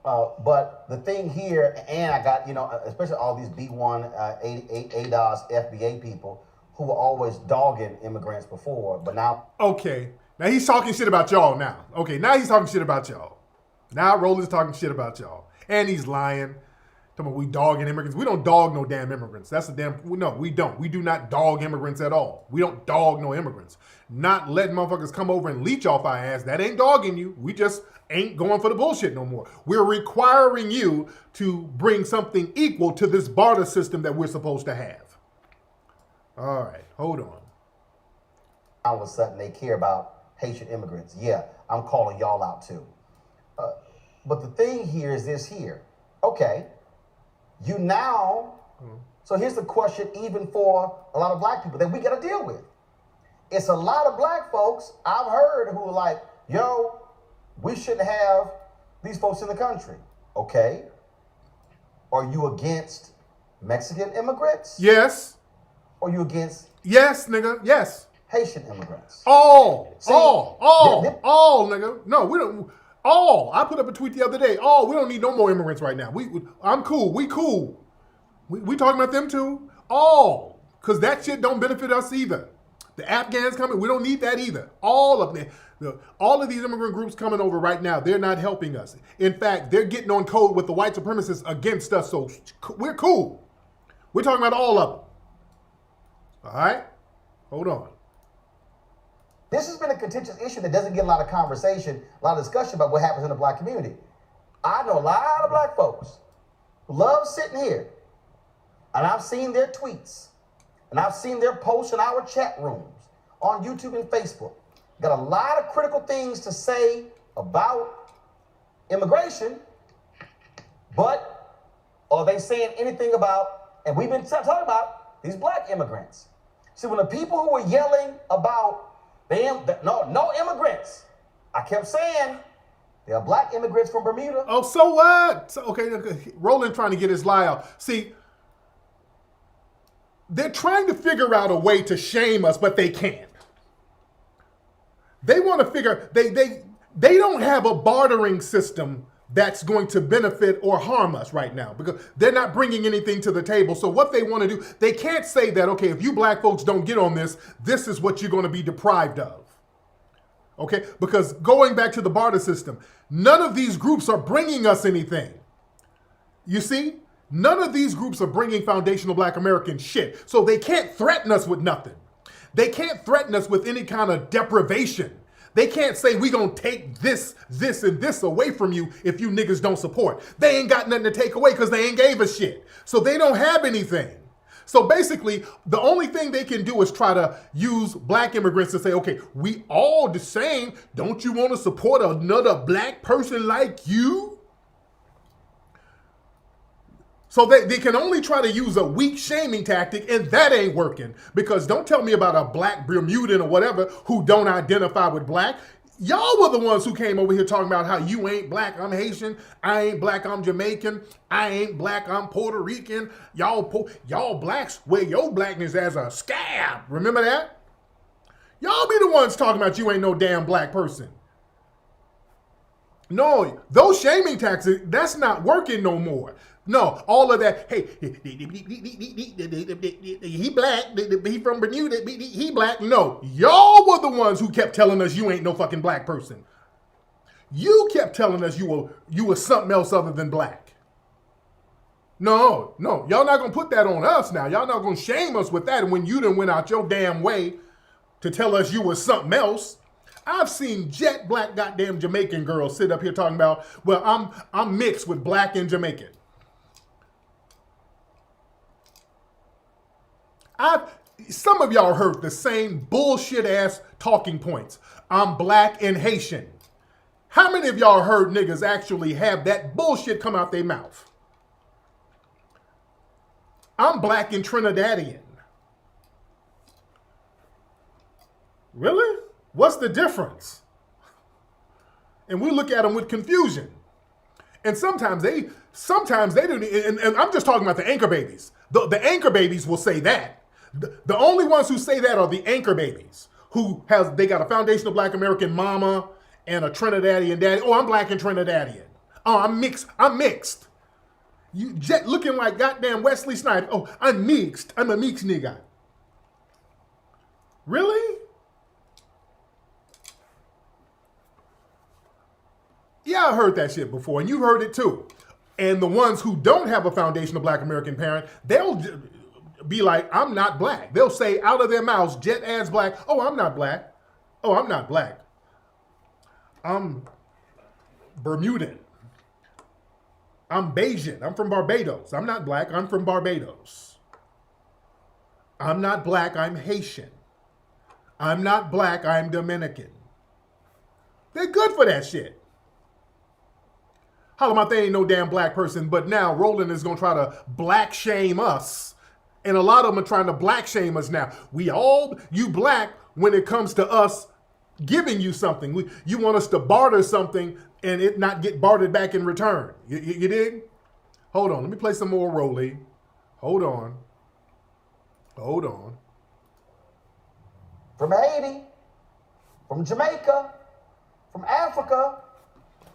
But the thing here, and I got, especially all these B1, ADOS, FBA people who were always dogging immigrants before, but now. Okay, now he's talking shit about y'all now. Okay, now he's talking shit about y'all. Now Roland's talking shit about y'all. And he's lying. Talking about we dogging immigrants. We don't dog no damn immigrants. That's no, we don't. We do not dog immigrants at all. We don't dog no immigrants. Not letting motherfuckers come over and leech off our ass. That ain't dogging you. We just ain't going for the bullshit no more. We're requiring you to bring something equal to this barter system that we're supposed to have. All right, hold on. All of a sudden they care about Haitian immigrants. Yeah, I'm calling y'all out too. But the thing here is this here. Okay, you now, so here's the question even for a lot of black people that we got to deal with. It's a lot of black folks I've heard who are like, yo, we shouldn't have these folks in the country. Okay, are you against Mexican immigrants? Yes. Or you against? Yes, nigga, yes. Haitian immigrants. All, nigga. No, we don't. All. I put up a tweet the other day. We don't need no more immigrants right now. I'm cool. We cool. We talking about them too. All. Because that shit don't benefit us either. The Afghans coming, we don't need that either. All of them. All of these immigrant groups coming over right now, they're not helping us. In fact, they're getting on code with the white supremacists against us. So we're cool. We're talking about all of them. All right? Hold on. This has been a contentious issue that doesn't get a lot of conversation, a lot of discussion about what happens in the black community. I know a lot of black folks who love sitting here, and I've seen their tweets, and I've seen their posts in our chat rooms on YouTube and Facebook. Got a lot of critical things to say about immigration, but are they saying anything about, and we've been talking about these black immigrants. See, when the people who were yelling about no immigrants, I kept saying there are black immigrants from Bermuda. Oh, so what? So, okay, Roland trying to get his lie out. See, they're trying to figure out a way to shame us, but they can't. They want to figure, they don't have a bartering system that's going to benefit or harm us right now because they're not bringing anything to the table. So what they want to do, they can't say that, okay, if you black folks don't get on this, this is what you're going to be deprived of. Okay, because going back to the barter system, none of these groups are bringing us anything. You see, none of these groups are bringing foundational black American shit. So they can't threaten us with nothing. They can't threaten us with any kind of deprivation. They can't say we gonna take this, and this away from you if you niggas don't support. They ain't got nothing to take away because they ain't gave a shit. So they don't have anything. So basically, the only thing they can do is try to use black immigrants to say, okay, we all the same. Don't you want to support another black person like you? So they can only try to use a weak shaming tactic, and that ain't working. Because don't tell me about a black Bermudan or whatever who don't identify with black. Y'all were the ones who came over here talking about how you ain't black, I'm Haitian. I ain't black, I'm Jamaican. I ain't black, I'm Puerto Rican. Y'all blacks wear your blackness as a scab. Remember that? Y'all be the ones talking about you ain't no damn black person. No, those shaming tactics, that's not working no more. No, all of that, hey, he black, he from Bermuda, he black. No, y'all were the ones who kept telling us you ain't no fucking black person. You kept telling us you were something else other than black. No, y'all not gonna put that on us now. Y'all not gonna shame us with that when you done went out your damn way to tell us you were something else. I've seen jet black goddamn Jamaican girls sit up here talking about, well, I'm mixed with black and Jamaican. Some of y'all heard the same bullshit ass talking points. I'm black and Haitian. How many of y'all heard niggas actually have that bullshit come out their mouth? I'm black and Trinidadian. Really? What's the difference? And we look at them with confusion. And sometimes they don't, and I'm just talking about the anchor babies. The anchor babies will say that. The only ones who say that are the anchor babies they got a foundational black American mama and a Trinidadian daddy. Oh, I'm black and Trinidadian. Oh, I'm mixed. You jet looking like goddamn Wesley Snipes. Oh, I'm mixed. I'm a mixed nigga. Really? Yeah, I heard that shit before, and you've heard it too. And the ones who don't have a foundational black American parent, they'll be like, I'm not black. They'll say out of their mouths, jet ass black, oh, I'm not black. Oh, I'm not black. I'm Bermudan. I'm Bayesian. I'm from Barbados. I'm not black. I'm from Barbados. I'm not black. I'm Haitian. I'm not black. I'm Dominican. They're good for that shit. Holla about they ain't no damn black person, but now Roland is going to try to black shame us. And a lot of them are trying to black shame us now. You black when it comes to us giving you something. You want us to barter something and it not get bartered back in return. You dig? Hold on. Let me play some more Rolly. Hold on. From Haiti, from Jamaica, from Africa.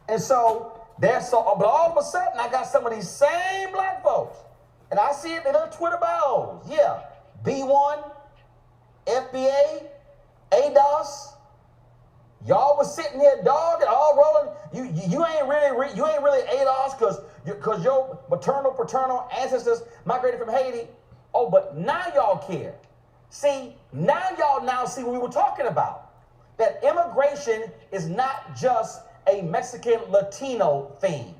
And so, but all of a sudden, I got some of these same black folks. And I see it in their Twitter bios. Yeah. B1, FBA, ADOS. Y'all was sitting here, dog, and all rolling. You ain't really ADOS because your paternal ancestors migrated from Haiti. Oh, but now y'all care. See, now see what we were talking about. That immigration is not just a Mexican Latino thing.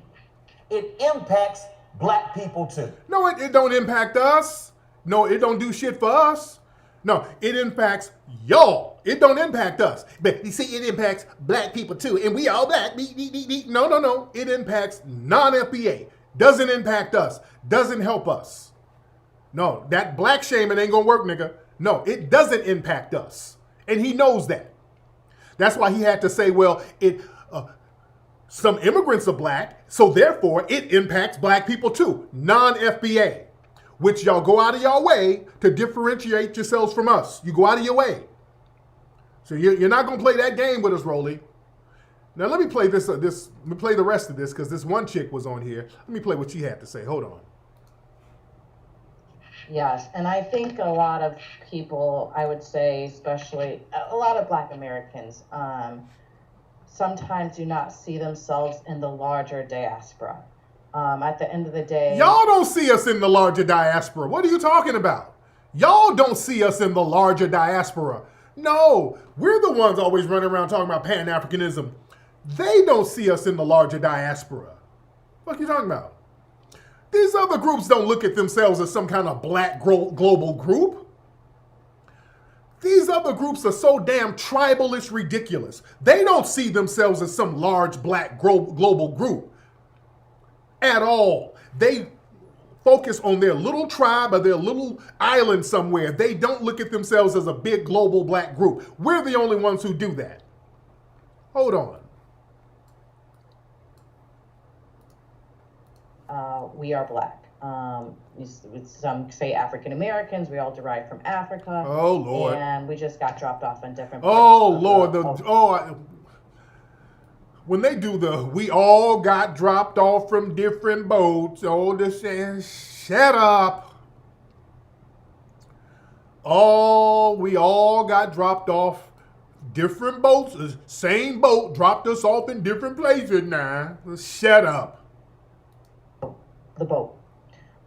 It impacts black people too. No, it don't impact us. No, it don't do shit for us. No, it impacts y'all. It don't impact us. But you see, it impacts black people too. And we all black. No. It impacts non-FBA. Doesn't impact us. Doesn't help us. No, that black shaming ain't gonna work, nigga. No, it doesn't impact us. And he knows that. That's why he had to say, well, some immigrants are black, so therefore it impacts black people too. Non-FBA, which y'all go out of your way to differentiate yourselves from us. You go out of your way. So you're not going to play that game with us, Rolly. Now let me play let me play the rest of this because this one chick was on here. Let me play what she had to say. Hold on. Yes, and I think a lot of people, I would say, especially a lot of Black Americans, sometimes do not see themselves in the larger diaspora. At the end of the day... Y'all don't see us in the larger diaspora. What are you talking about? Y'all don't see us in the larger diaspora. No, we're the ones always running around talking about Pan-Africanism. They don't see us in the larger diaspora. What are you talking about? These other groups don't look at themselves as some kind of black global group. These other groups are so damn tribalish ridiculous. They don't see themselves as some large black global group at all. They focus on their little tribe or their little island somewhere. They don't look at themselves as a big global black group. We're the only ones who do that. Hold on. We are black. Some say African Americans. We all derive from Africa. Oh, Lord. And we just got dropped off in different places. When they do we all got dropped off from different boats. Oh, this shut up. We all got dropped off different boats. The same boat dropped us off in different places now. Shut up. The boat.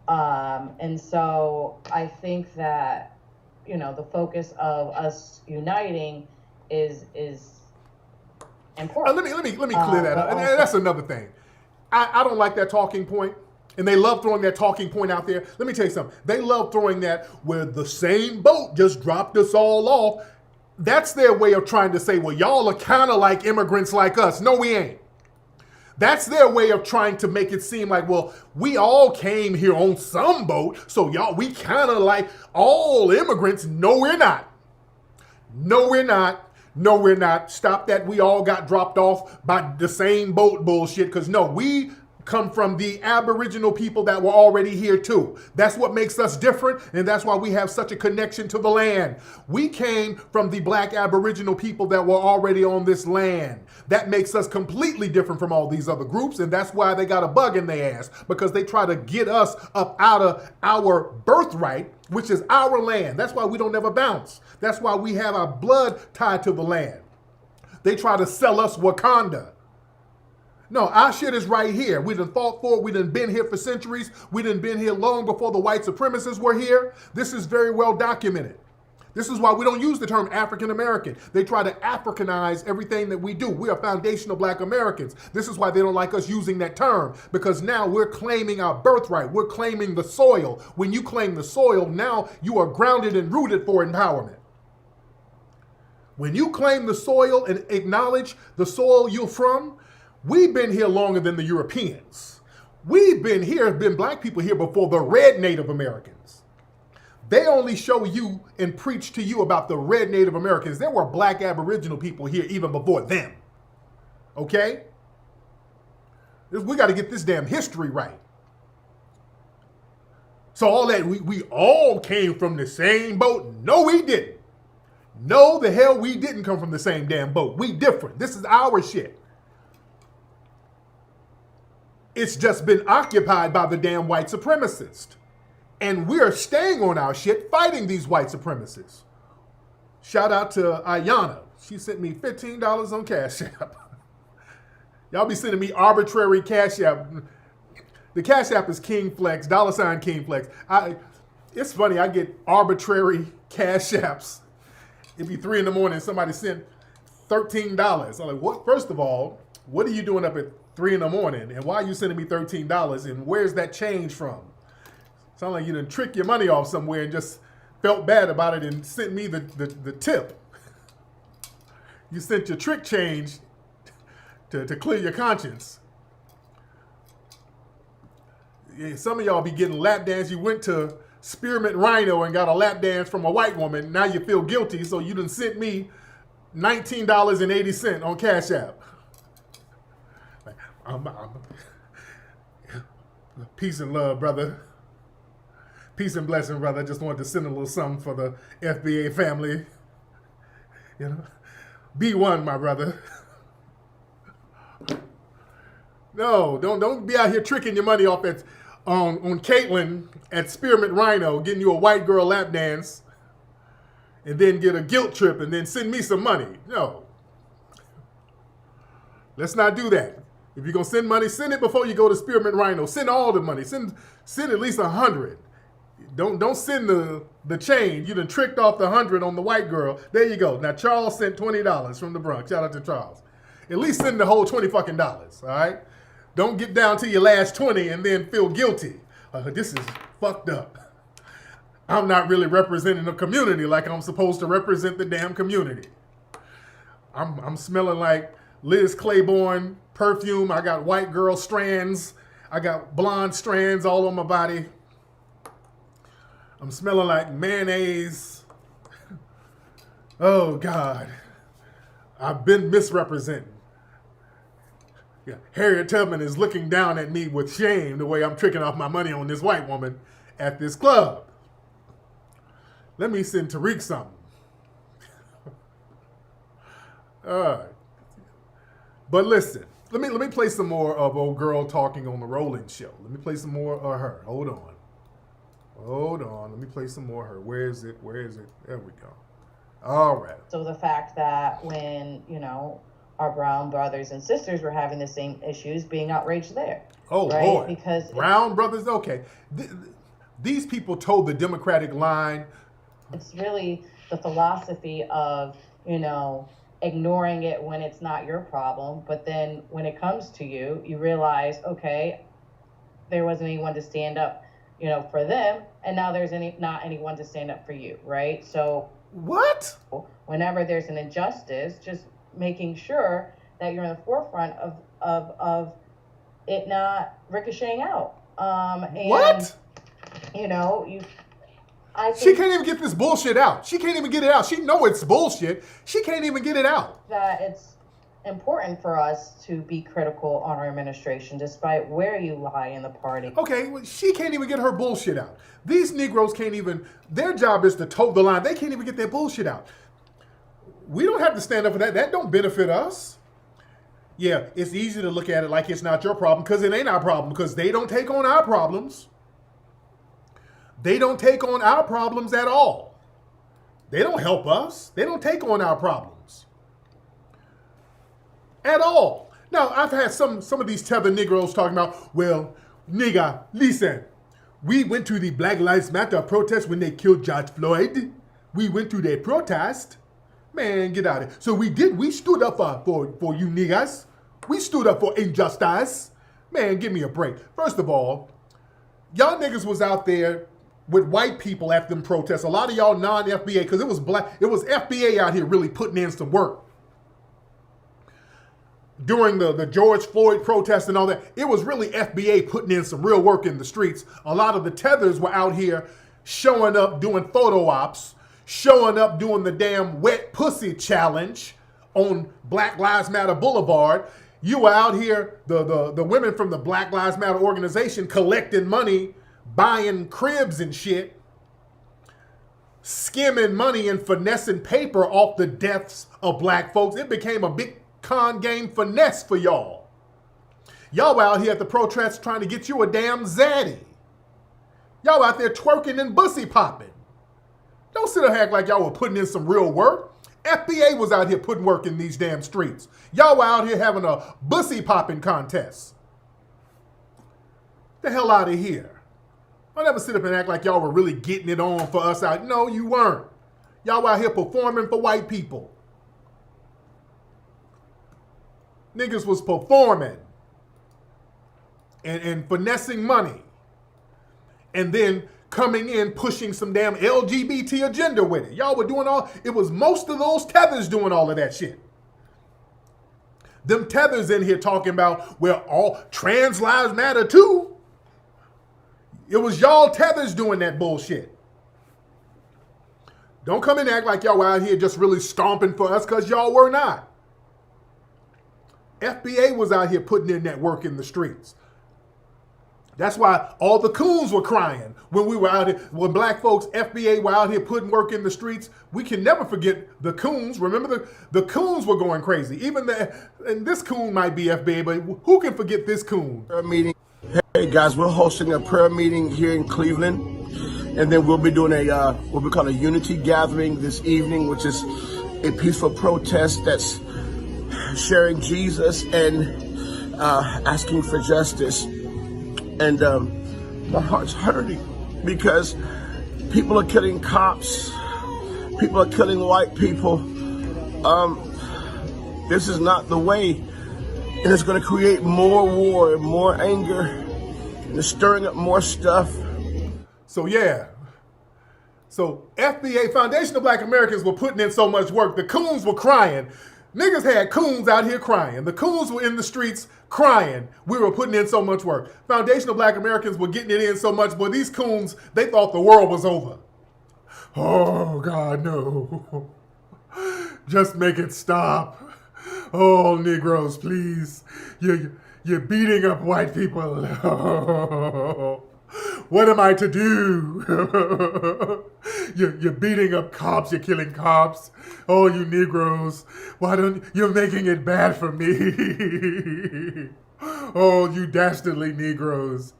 And so I think that, the focus of us uniting is and poor. Let me clear that up. And that's another thing. I don't like that talking point. And they love throwing that talking point out there. Let me tell you something. They love throwing that where the same boat just dropped us all off. That's their way of trying to say, well, y'all are kind of like immigrants like us. No, we ain't. That's their way of trying to make it seem like, well, we all came here on some boat, so y'all, we kind of like all immigrants. No, we're not. No, we're not. No, we're not. Stop that. We all got dropped off by the same boat bullshit, because no, we come from the Aboriginal people that were already here too. That's what makes us different, and that's why we have such a connection to the land. We came from the black Aboriginal people that were already on this land. That makes us completely different from all these other groups, and that's why they got a bug in their ass, because they try to get us up out of our birthright, which is our land. That's why we don't ever bounce. That's why we have our blood tied to the land. They try to sell us Wakanda. No, our shit is right here. We done fought for it. We done been here for centuries. We done been here long before the white supremacists were here. This is very well documented. This is why we don't use the term African American. They try to Africanize everything that we do. We are foundational black Americans. This is why they don't like us using that term, because now we're claiming our birthright. We're claiming the soil. When you claim the soil, now you are grounded and rooted for empowerment. When you claim the soil and acknowledge the soil you're from, we've been here longer than the Europeans. We've been here, been black people here before the red Native Americans. They only show you and preach to you about the red Native Americans. There were black Aboriginal people here even before them. Okay? We got to get this damn history right. So all that, we all came from the same boat. No, we didn't. No, the hell we didn't come from the same damn boat. We different. This is our shit. It's just been occupied by the damn white supremacists. And we're staying on our shit fighting these white supremacists. Shout out to Ayana. She sent me $15 on CashApp. Y'all be sending me arbitrary CashApp. The CashApp is KingFlex, $KingFlex. It's funny, I get arbitrary CashApps. It'd be 3 in the morning, somebody sent $13. I'm like, what? First of all, what are you doing up at 3 in the morning? And why are you sending me $13? And where's that change from? Sound like you done trick your money off somewhere and just felt bad about it and sent me the tip. You sent your trick change to clear your conscience. Yeah, some of y'all be getting lap dance. You went to Spearmint Rhino and got a lap dance from a white woman. Now you feel guilty, so you done sent me $19.80 on Cash App. Peace and love, brother. Peace and blessing, brother. I just wanted to send a little something for the FBA family. You know, be one, my brother. No, don't be out here tricking your money off on Caitlin at Spearmint Rhino, getting you a white girl lap dance, and then get a guilt trip and then send me some money. No. Let's not do that. If you're gonna send money, send it before you go to Spearmint Rhino. Send all the money. Send at least 100. Don't send the change. You done tricked off the 100 on the white girl. There you go. Now Charles sent $20 from the Bronx. Shout out to Charles. At least send the whole $20 fucking dollars. All right. Don't get down to your last 20 and then feel guilty. This is fucked up. I'm not really representing the community like I'm supposed to represent the damn community. I'm smelling like Liz Claiborne perfume. I got white girl strands. I got blonde strands all on my body. I'm smelling like mayonnaise. Oh, God. I've been misrepresenting. Yeah, Harriet Tubman is looking down at me with shame the way I'm tricking off my money on this white woman at this club. Let me send Tariq something. All right. But listen, let me play some more of old girl talking on the Rolling Show. Let me play some more of her. Hold on. Let me play some more of her. Where is it? There we go. All right. So the fact that when, our brown brothers and sisters were having the same issues, being outraged there. Oh, right? Lord. Because brown brothers, okay. These people told the Democratic line. It's really the philosophy of, ignoring it when it's not your problem. But then when it comes to you, you realize, okay, there wasn't anyone to stand up, for them. And now there's not anyone to stand up for you, right? So what? Whenever there's an injustice, just making sure that you're in the forefront of it not ricocheting out. And, what? She can't even get this bullshit out. She can't even get it out. She know it's bullshit. She can't even get it out. That it's important for us to be critical on our administration, despite where you lie in the party. Okay, well, she can't even get her bullshit out. These Negroes can't even, their job is to toe the line. They can't even get their bullshit out. We don't have to stand up for that. That don't benefit us. Yeah, it's easy to look at it like it's not your problem because it ain't our problem because they don't take on our problems. They don't take on our problems at all. They don't help us. They don't take on our problems at all. Now, I've had some of these Tether Negroes talking about, well, nigga, listen, we went to the Black Lives Matter protest when they killed George Floyd. We went to their protest. Man, get out of here. So we stood up for you niggas. We stood up for injustice. Man, give me a break. First of all, y'all niggas was out there with white people at them protests. A lot of y'all non-FBA, because it was FBA out here really putting in some work. During the George Floyd protest and all that, it was really FBA putting in some real work in the streets. A lot of the Tethers were out here showing up doing photo ops, showing up doing the damn wet pussy challenge on Black Lives Matter Boulevard. You were out here, the women from the Black Lives Matter organization collecting money, buying cribs and shit, skimming money and finessing paper off the deaths of black folks. It became a big con game finesse for y'all. Y'all were out here at the protest trying to get you a damn zaddy. Y'all out there twerking and bussy popping. Don't sit there and act like y'all were putting in some real work. FBA was out here putting work in these damn streets. Y'all were out here having a bussy popping contest. The hell out of here. Don't ever sit up and act like y'all were really getting it on for us out. No, you weren't. Y'all were out here performing for white people. Niggas was performing and finessing money. And then coming in pushing some damn LGBT agenda with it. Y'all were doing it was most of those Tethers doing all of that shit. Them Tethers in here talking about, well, all trans lives matter too. It was y'all Tethers doing that bullshit. Don't come and act like y'all were out here just really stomping for us because y'all were not. FBA was out here putting in that work in the streets. That's why all the coons were crying when we were out here, when black folks, FBA were out here putting work in the streets. We can never forget the coons. Remember the coons were going crazy. And this coon might be FBA, but who can forget this coon? Meeting. Hey guys, we're hosting a prayer meeting here in Cleveland, and then we'll be doing what we call a unity gathering this evening, which is a peaceful protest that's sharing Jesus and asking for justice. And my heart's hurting because people are killing cops, people are killing white people. This is not the way, and it's going to create more war, more anger. They're stirring up more stuff. So yeah. So FBA, Foundation of Black Americans, were putting in so much work. The coons were crying. Niggas had coons out here crying. The coons were in the streets crying. We were putting in so much work. Foundation of Black Americans were getting it in so much, but these coons, they thought the world was over. Oh God, no. Just make it stop. Oh, Negroes, please. You're beating up white people. What am I to do? You're beating up cops. You're killing cops. Oh, you Negroes. You're making it bad for me. Oh, you dastardly Negroes.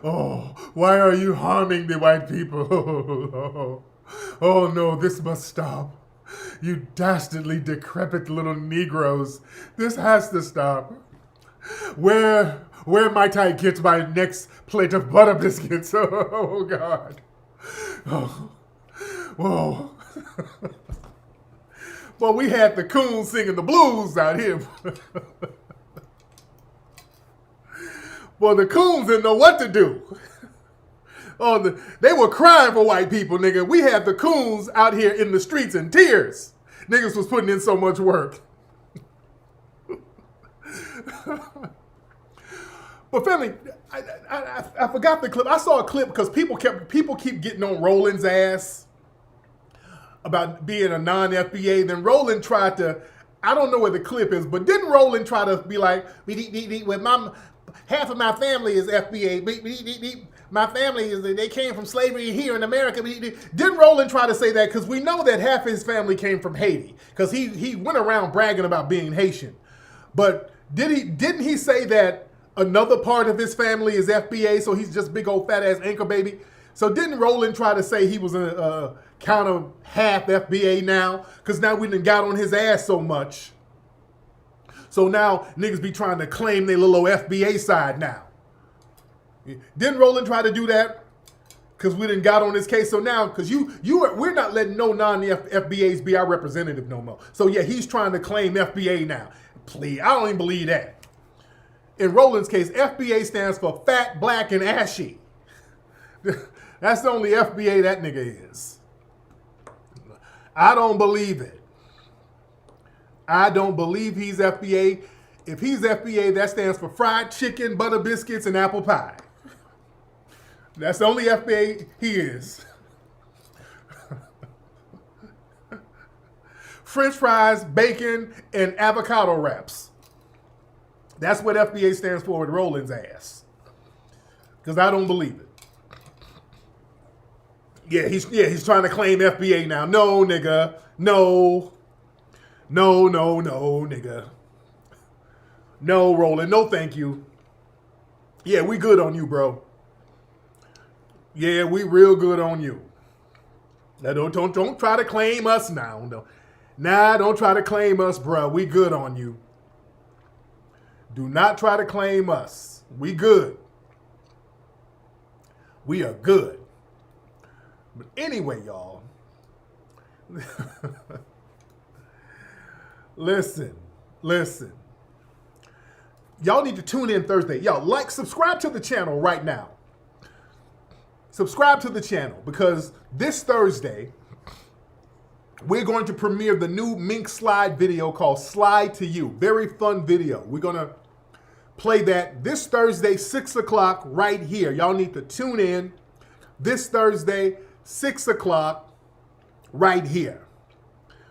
Oh, why are you harming the white people? Oh no, this must stop. You dastardly, decrepit little Negroes. This has to stop. Where might I get my next plate of butter biscuits? Oh, God. Oh. Whoa. Well, we had the coons singing the blues out here. Well, the coons didn't know what to do. They were crying for white people, nigga. We had the coons out here in the streets in tears. Niggas was putting in so much work. But family, I forgot the clip. I saw a clip because people keep getting on Roland's ass about being a non-FBA. Then Roland tried to, I don't know where the clip is, but didn't Roland try to be like, with half of my family is FBA. My family they came from slavery here in America. Didn't Roland try to say that? Because we know that half his family came from Haiti. Because he went around bragging about being Haitian. But didn't he say that another part of his family is FBA, so he's just big old fat ass anchor baby? So didn't Roland try to say he was a kind of half FBA now? Because now we done got on his ass so much. So now niggas be trying to claim their little FBA side now. Didn't Roland try to do that? Because we done got on this case. So now, because we're not letting no non-FBAs be our representative no more. So yeah, he's trying to claim FBA now. Please, I don't even believe that. In Roland's case, FBA stands for fat, black, and ashy. That's the only FBA that nigga is. I don't believe it. I don't believe he's FBA. If he's FBA, that stands for fried chicken, butter biscuits, and apple pie. That's the only FBA he is. French fries, bacon, and avocado wraps. That's what FBA stands for with Roland's ass. Because I don't believe it. Yeah, he's trying to claim FBA now. No, nigga. No, nigga. No, Roland. No, thank you. Yeah, we good on you, bro. Yeah, we real good on you. Now, don't try to claim us now. No. Nah, don't try to claim us, bro. We good on you. Do not try to claim us. We good. We are good. But anyway, y'all. Listen. Y'all need to tune in Thursday. Y'all subscribe to the channel right now. Subscribe to the channel because this Thursday, we're going to premiere the new Mink Slide video called Slide to You. Very fun video. We're going to play that this Thursday, 6 o'clock right here. Y'all need to tune in this Thursday, 6 o'clock right here.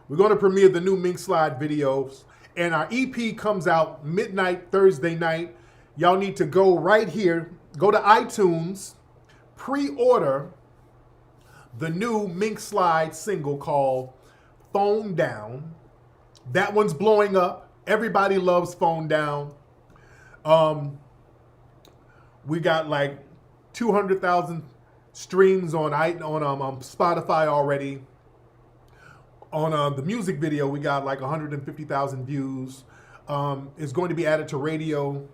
We're going to premiere the new Mink Slide videos. And our EP comes out midnight Thursday night. Y'all need to go right here. Go to iTunes. Pre-order the new Mink Slide single called Phone Down. That one's blowing up. Everybody loves Phone Down. We got like 200,000 streams on Spotify already. On the music video, we got like 150,000 views. It's going to be added to radio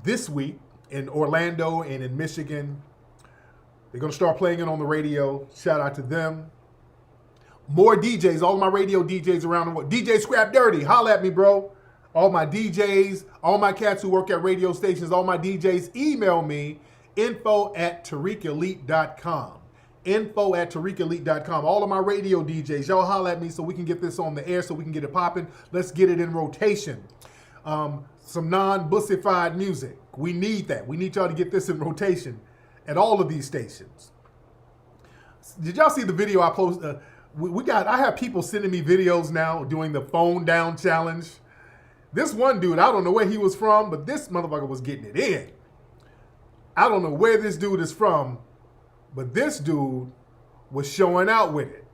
this week in Orlando and in Michigan. They're going to start playing it on the radio. Shout out to them. More DJs, all my radio DJs around the world. DJ Scrap Dirty, holla at me, bro. All my DJs, all my cats who work at radio stations, all my DJs, email me, info@tariqelite.com. info@tariqelite.com. All of my radio DJs, y'all holla at me so we can get this on the air, so we can get it popping. Let's get it in rotation. Some non-bussified music. We need that. We need y'all to get this in rotation at all of these stations. Did y'all see the video I posted? I have people sending me videos now doing the phone down challenge. This one dude, I don't know where he was from, but this motherfucker was getting it in. I don't know where this dude is from, but this dude was showing out with it.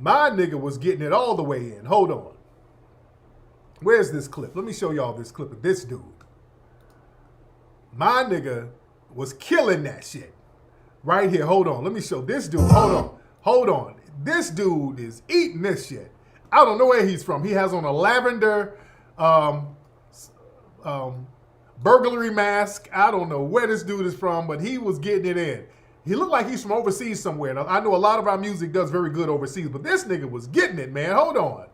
My nigga was getting it all the way in. Hold on. Where's this clip? Let me show y'all this clip of this dude. My nigga was killing that shit. Right here. Hold on. Let me show this dude. Hold on. This dude is eating this shit. I don't know where he's from. He has on a lavender burglary mask. I don't know where this dude is from, but he was getting it in. He looked like he's from overseas somewhere. Now, I know a lot of our music does very good overseas, but this nigga was getting it, man. Hold on.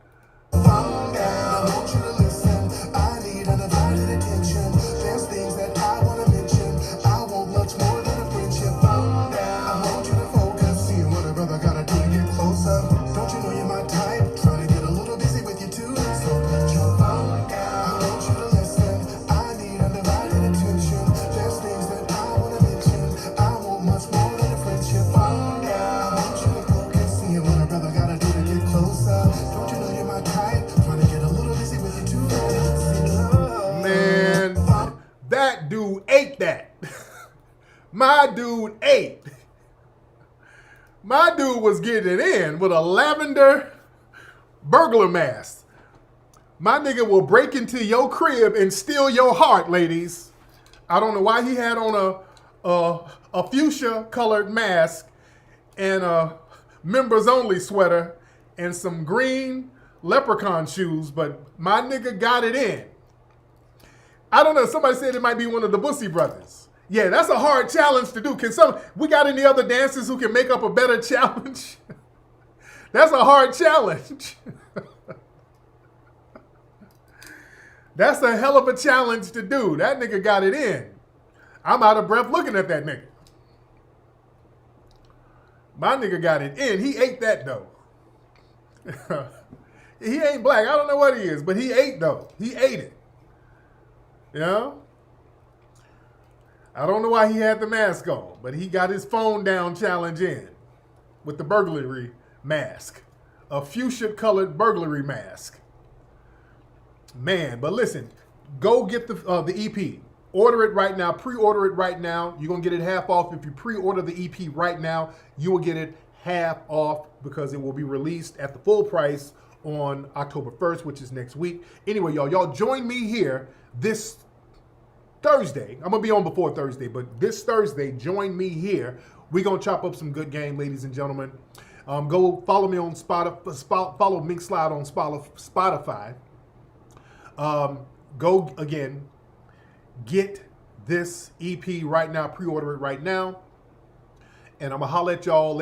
Man, that dude ate that. My dude ate. My dude was getting it in with a lavender burglar mask. My nigga will break into your crib and steal your heart, ladies. I don't know why he had on a fuchsia colored mask and a members only sweater and some green leprechaun shoes, but my nigga got it in. I don't know, somebody said it might be one of the Bussy brothers. Yeah, that's a hard challenge to do. We got any other dancers who can make up a better challenge? That's a hard challenge. That's a hell of a challenge to do. That nigga got it in. I'm out of breath looking at that nigga. My nigga got it in. He ate that though. He ain't black. I don't know what he is, but he ate though. He ate it. You know? I don't know why he had the mask on, but he got his phone down challenge in with the burglary mask. A fuchsia colored burglary mask. Man, but listen, go get the EP. Order it right now. Pre-order it right now. You're going to get it half off. If you pre-order the EP right now, you will get it half off because it will be released at the full price on October 1st, which is next week. Anyway, y'all join me here this Thursday. I'm going to be on before Thursday, but this Thursday, join me here. We're going to chop up some good game, ladies and gentlemen. Go follow me on Spotify. Follow Mink Slide on Spotify. Go, again, get this EP right now. Pre-order it right now. And I'm going to holler at y'all later.